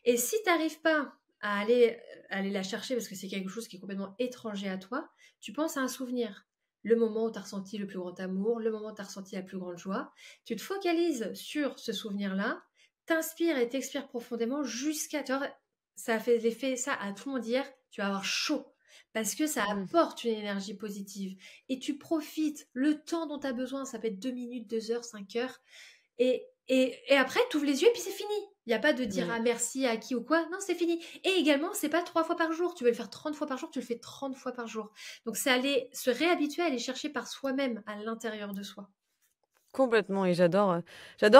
Et si tu n'arrives pas à aller la chercher parce que c'est quelque chose qui est complètement étranger à toi, tu penses à un souvenir. Le moment où tu as ressenti le plus grand amour, le moment où tu as ressenti la plus grande joie. Tu te focalises sur ce souvenir-là, t'inspires et t'expires profondément jusqu'à... Ça a fait l'effet, ça, à tout le monde hier, tu vas avoir chaud. Parce que ça apporte une énergie positive. Et tu profites le temps dont tu as besoin. Ça peut être 2 minutes, 2 heures, 5 heures. Et après, tu ouvres les yeux et puis c'est fini. Il n'y a pas de dire ah merci à qui ou quoi. Non, c'est fini. Et également, c'est pas 3 fois par jour. Tu veux le faire 30 fois par jour, tu le fais 30 fois par jour. Donc, c'est aller se réhabituer à aller chercher par soi-même à l'intérieur de soi. Complètement et j'adore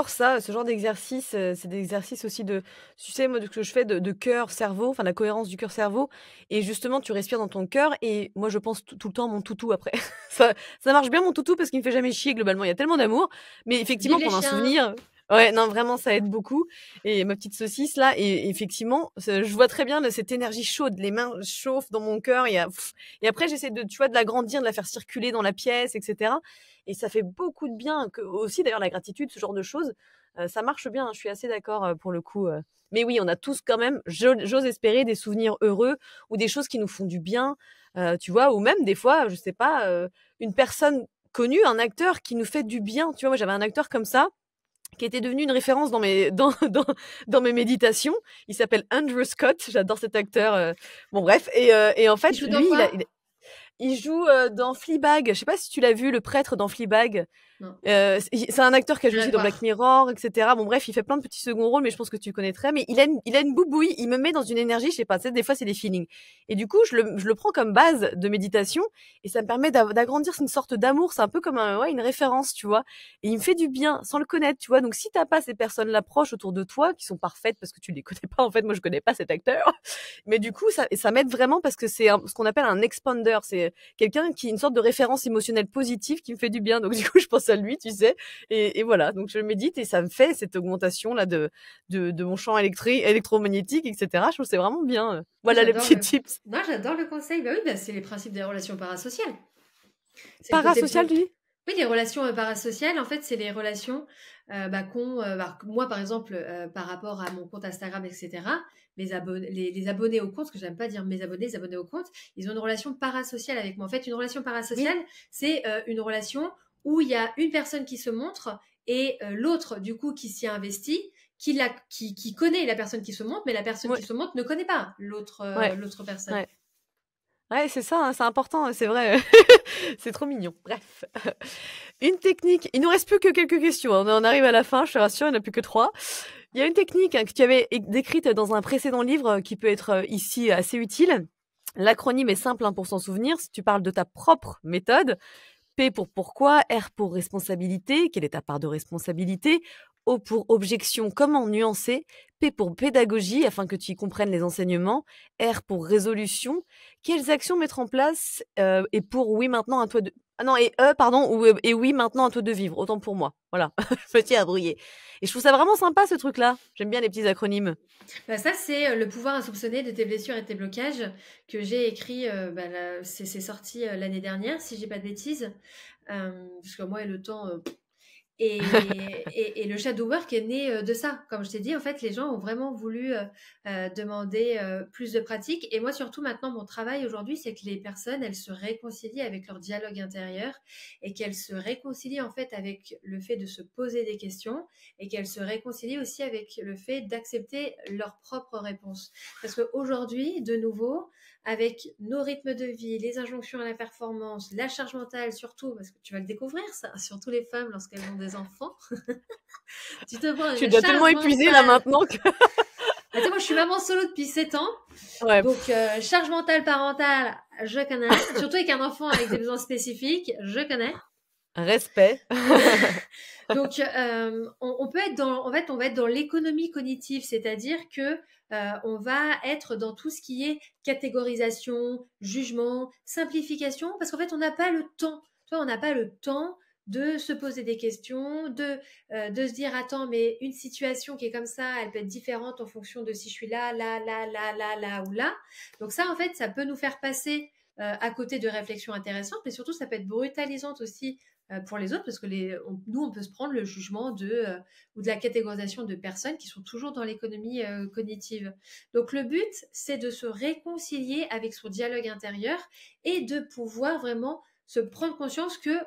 ça, ce genre d'exercice, c'est des exercices aussi de tu sais, moi, ce que je fais de cœur-cerveau, enfin, la cohérence du cœur-cerveau et justement, tu respires dans ton cœur et moi, je pense tout le temps à mon toutou après. Ça ça marche bien mon toutou parce qu'il me fait jamais chier globalement, il y a tellement d'amour, mais Vive effectivement, les pour un chiens! souvenir ouais, non, vraiment, ça aide beaucoup et ma petite saucisse là et effectivement, je vois très bien cette énergie chaude, les mains chauffent dans mon cœur, il y a et après j'essaie de, tu vois, de l'agrandir, de la faire circuler dans la pièce et cetera et ça fait beaucoup de bien que aussi d'ailleurs la gratitude, ce genre de choses, ça marche bien, hein, je suis assez d'accord, pour le coup, mais oui, on a tous quand même, j'ose espérer des souvenirs heureux ou des choses qui nous font du bien, tu vois? Ou même des fois, je sais pas, une personne connue, un acteur qui nous fait du bien, tu vois? Moi, j'avais un acteur comme ça, qui était devenu une référence dans mes dans mes méditations. Il s'appelle Andrew Scott, j'adore cet acteur, bon bref et en Il fait, joue dans lui, quoi? il joue, dans Fleabag. Je sais pas si tu l'as vu, le prêtre dans Fleabag? Non, C'est un acteur qui a joué j'irai aussi dans Black voir. Mirror, et cetera. Bon bref, il fait plein de petits seconds rôles, mais je pense que tu connaîtrais. Mais il a une boubouille, il me met dans une énergie, je sais pas, tu sais, des fois c'est des feelings. Et du coup, je le prends comme base de méditation et ça me permet d'agrandir une sorte d'amour. C'est un peu comme ouais, une référence, tu vois. Et il me fait du bien sans le connaître, tu vois. Donc si t'as pas ces personnes-là proches autour de toi, qui sont parfaites parce que tu les connais pas, en fait, moi je connais pas cet acteur. Mais du coup, ça m'aide vraiment parce que c'est ce qu'on appelle un expander. C'est quelqu'un qui une sorte de référence émotionnelle positive qui me fait du bien. Donc du coup, je pense à lui, tu sais. Et voilà, donc je médite et ça me fait cette augmentation là de mon champ électromagnétique, etc. Je trouve que c'est vraiment bien. Ah, Voilà les petits tips. non, j'adore le conseil. Bah oui, bah, c'est les principes des relations parasociales. C'est le côté Parasocial, tu dis? oui, les relations parasociales, en fait, c'est les relations qu'ont, moi, par exemple, par rapport à mon compte Instagram, etc., les abonnés au compte, parce que j'aime pas dire mes abonnés, les abonnés au compte, ils ont une relation parasociale avec moi. En fait, une relation parasociale, Oui, c'est une relation où il y a une personne qui se montre et l'autre, du coup, qui s'y investit, qui connaît la personne qui se montre, mais la personne ouais, qui se montre ne connaît pas ouais, l'autre personne. ouais. Ouais, c'est ça, hein, c'est important, c'est vrai. C'est trop mignon. Bref. Une technique. Il nous reste plus que quelques questions, hein. On en arrive à la fin, je te rassure, il n'y en a plus que 3. Il y a une technique, hein, que tu avais décrite dans un précédent livre qui peut être ici assez utile. L'acronyme est simple, hein, pour s'en souvenir. Si tu parles de ta propre méthode, P pour pourquoi, R pour responsabilité, quelle est ta part de responsabilité, O pour objection, comment nuancer, P pour pédagogie, afin que tu y comprennes les enseignements, R pour résolution, quelles actions mettre en place, et pour oui maintenant à toi de... Ah non, et E, pardon, ou et oui maintenant à toi de vivre, autant pour moi. Voilà, petit à brouiller. Et je trouve ça vraiment sympa ce truc-là. J'aime bien les petits acronymes. Bah ça, c'est Le pouvoir insoupçonné de tes blessures et tes blocages que j'ai écrit, c'est sorti l'année dernière, si j'ai pas de bêtises. Parce que moi et le temps, et le shadow work est né de ça. Comme je t'ai dit, en fait, les gens ont vraiment voulu demander plus de pratique. Et moi, surtout maintenant, mon travail aujourd'hui, c'est que les personnes, elles se réconcilient avec leur dialogue intérieur et qu'elles se réconcilient en fait avec le fait de se poser des questions et qu'elles se réconcilient aussi avec le fait d'accepter leurs propres réponses. Parce qu'aujourd'hui, de nouveau, avec nos rythmes de vie, les injonctions à la performance, la charge mentale surtout, parce que tu vas le découvrir ça, surtout les femmes lorsqu'elles ont des enfants, tu te prends Je suis une déjà tellement charge épuisée là mentale. maintenant que... Bah, tu sais, moi je suis maman solo depuis 7 ans, Ouais, donc charge mentale parentale, je connais, surtout avec un enfant avec des besoins spécifiques, je connais. respect. Donc, on peut être dans, en fait, on va être dans l'économie cognitive, c'est-à-dire que on va être dans tout ce qui est catégorisation, jugement, simplification, parce qu'en fait, on n'a pas le temps. Tu vois, on n'a pas le temps de se poser des questions, de se dire attends, mais une situation qui est comme ça, elle peut être différente en fonction de si je suis là, là, là, là, là, là ou là. Donc ça, en fait, ça peut nous faire passer à côté de réflexions intéressantes, mais surtout, ça peut être brutalisante aussi pour les autres, parce que nous, on peut se prendre le jugement ou de la catégorisation de personnes qui sont toujours dans l'économie cognitive. Donc le but, c'est de se réconcilier avec son dialogue intérieur et de pouvoir vraiment se prendre conscience que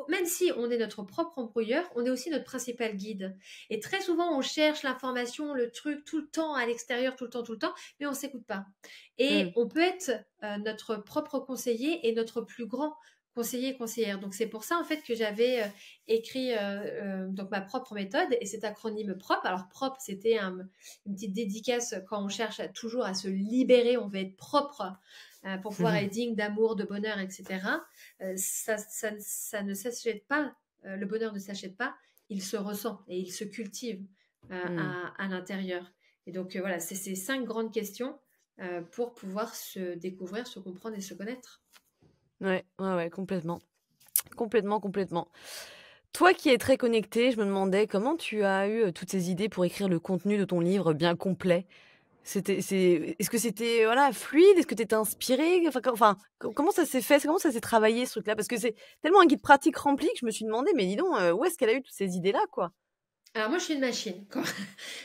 même si on est notre propre embrouilleur, on est aussi notre principal guide. Et très souvent, on cherche l'information, le truc tout le temps à l'extérieur, tout le temps, mais on ne s'écoute pas. Et Hmm. on peut être notre propre conseiller et notre plus grand conseiller et conseillère. Donc c'est pour ça en fait que j'avais écrit donc ma propre méthode et cet acronyme PROP. Alors PROP, c'était une petite dédicace quand on cherche toujours à se libérer, on veut être propre pour pouvoir être digne d'amour, de bonheur, etc. Ça ne s'achète pas le bonheur ne s'achète pas, il se ressent et il se cultive à l'intérieur. Et donc, voilà, c'est ces 5 grandes questions pour pouvoir se découvrir, se comprendre et se connaître. Ouais, complètement. Complètement. Toi qui es très connectée, je me demandais comment tu as eu toutes ces idées pour écrire le contenu de ton livre bien complet. Est-ce que c'était voilà, fluide? Est-ce que tu étais inspirée? Comment ça s'est fait? Comment ça s'est travaillé ce truc-là? Parce que c'est tellement un guide pratique rempli que je me suis demandé, mais dis donc, où est-ce qu'elle a eu toutes ces idées-là, quoi? Alors moi, je suis une machine.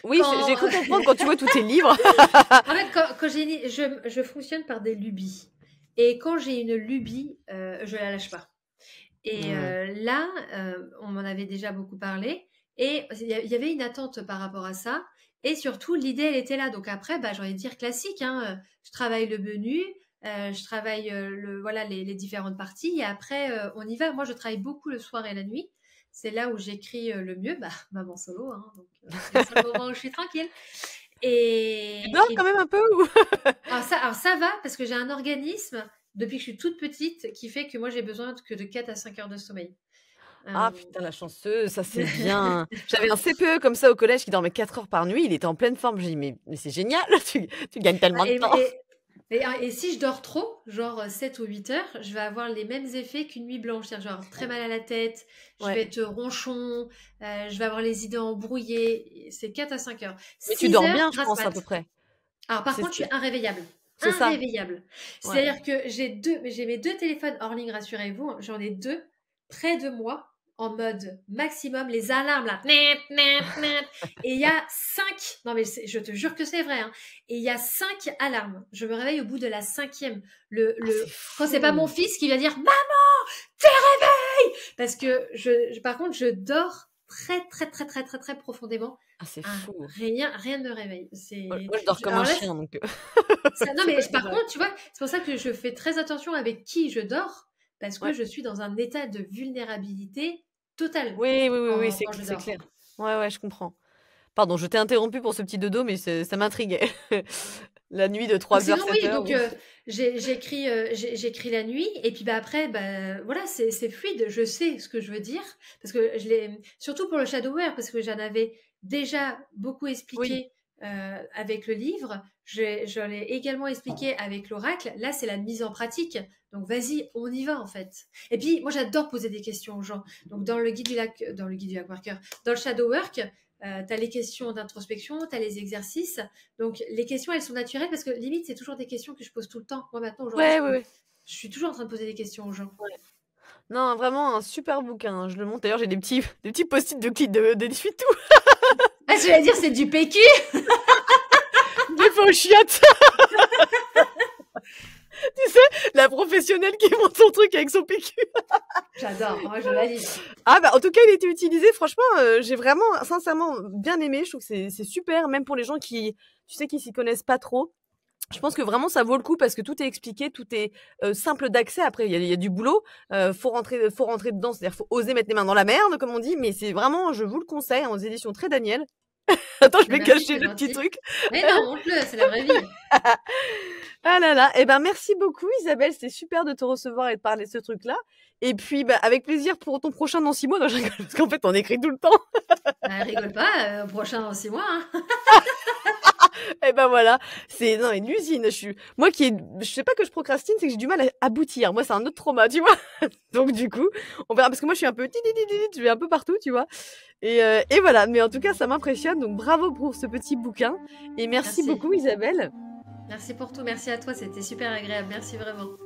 Oui, j'ai cru comprendre quand tu vois tous tes livres. En fait, quand je fonctionne par des lubies. Et quand j'ai une lubie, je la lâche pas. Et là, on m'en avait déjà beaucoup parlé. Et il y avait une attente par rapport à ça. Et surtout, l'idée, elle était là. Donc après, j'ai envie de dire classique. Je travaille le menu, je travaille les différentes parties. Et après, on y va. Moi, je travaille beaucoup le soir et la nuit. C'est là où j'écris le mieux. Maman solo. Donc, c'est le seul moment où je suis tranquille. Tu dors quand même un peu ou... alors ça va, parce que j'ai un organisme, depuis que je suis toute petite, qui fait que moi, j'ai besoin que de 4 à 5 heures de sommeil. Ah putain, la chanceuse, ça c'est bien. J'avais un CPE comme ça au collège qui dormait 4 heures par nuit, il était en pleine forme. Je dis, mais c'est génial, tu gagnes tellement de temps. Et si je dors trop, genre 7 ou 8 heures, je vais avoir les mêmes effets qu'une nuit blanche. C'est-à-dire, genre très mal à la tête, je vais être ronchon, je vais avoir les idées embrouillées. C'est 4 à 5 heures. Mais tu dors bien, je pense, à peu près. Alors, par contre, je suis irréveillable. C'est ça. C'est-à-dire que j'ai mes 2 téléphones hors ligne, rassurez-vous. J'en ai 2 près de moi, en mode maximum, les alarmes là. Et il y a 5, non mais je te jure que c'est vrai, et il y a 5 alarmes. Je me réveille au bout de la 5e. Quand c'est pas mon fils qui va dire maman, t'es réveille, parce que par contre, je dors très profondément. Ah, c'est fou. Rien ne me réveille. Moi, je dors comme un chien. Donc... non, mais par contre, tu vois, c'est pour ça que je fais très attention avec qui je dors, parce que je suis dans un état de vulnérabilité totale. Oui, c'est clair. Ouais, je comprends. Pardon, je t'ai interrompu pour ce petit dodo, mais ça m'intriguait. La nuit de 3 heures, 7 heures. Donc j'écris la nuit, et puis après, voilà, c'est fluide, je sais ce que je veux dire, parce que surtout pour le Shadowware, parce que j'en avais déjà beaucoup expliqué avec le livre, je l'ai également expliqué avec l'oracle. Là, c'est la mise en pratique, donc vas-y, on y va en fait. Et puis moi, j'adore poser des questions aux gens. Donc dans le guide du Lacworker, dans le Shadowwork, tu as les questions d'introspection, tu as les exercices. Donc, les questions, elles sont naturelles parce que limite, c'est toujours des questions que je pose tout le temps. Moi, maintenant, aujourd'hui, je suis toujours en train de poser des questions aux gens. Non, vraiment un super bouquin. Je le montre. D'ailleurs, j'ai des petits post-it de 18 tout. Ah, je vais dire, c'est du PQ. Des faux chiottes. Tu sais, la professionnelle qui monte son truc avec son PQ. J'adore, moi je valide. Ah en tout cas, il a été utilisé. Franchement, j'ai vraiment, sincèrement, bien aimé. Je trouve que c'est super, même pour les gens qui s'y connaissent pas trop. Je pense que vraiment ça vaut le coup parce que tout est expliqué, tout est simple d'accès. Après, il y a du boulot, faut rentrer dedans, c'est-à-dire faut oser mettre les mains dans la merde, comme on dit. Mais c'est vraiment, je vous le conseille, aux éditions Très Daniel. Attends, je vais cacher le petit truc. Mais non, montre-le, c'est la vraie vie. Ah là là, merci beaucoup Isabelle, c'était super de te recevoir et de parler de ce truc-là. Et puis avec plaisir pour ton prochain dans 6 mois. Non, je rigole, parce qu'en fait on écrit tout le temps. Rigole pas, prochain dans 6 mois. Voilà, c'est une usine. Je sais pas que je procrastine, c'est que j'ai du mal à aboutir. Moi, c'est un autre trauma, tu vois. Donc du coup, on verra parce que moi je suis un peu je vais un peu partout, tu vois. Et voilà, mais en tout cas, ça m'impressionne. Donc bravo pour ce petit bouquin et merci beaucoup Isabelle. Merci pour tout, merci à toi, c'était super agréable, merci vraiment.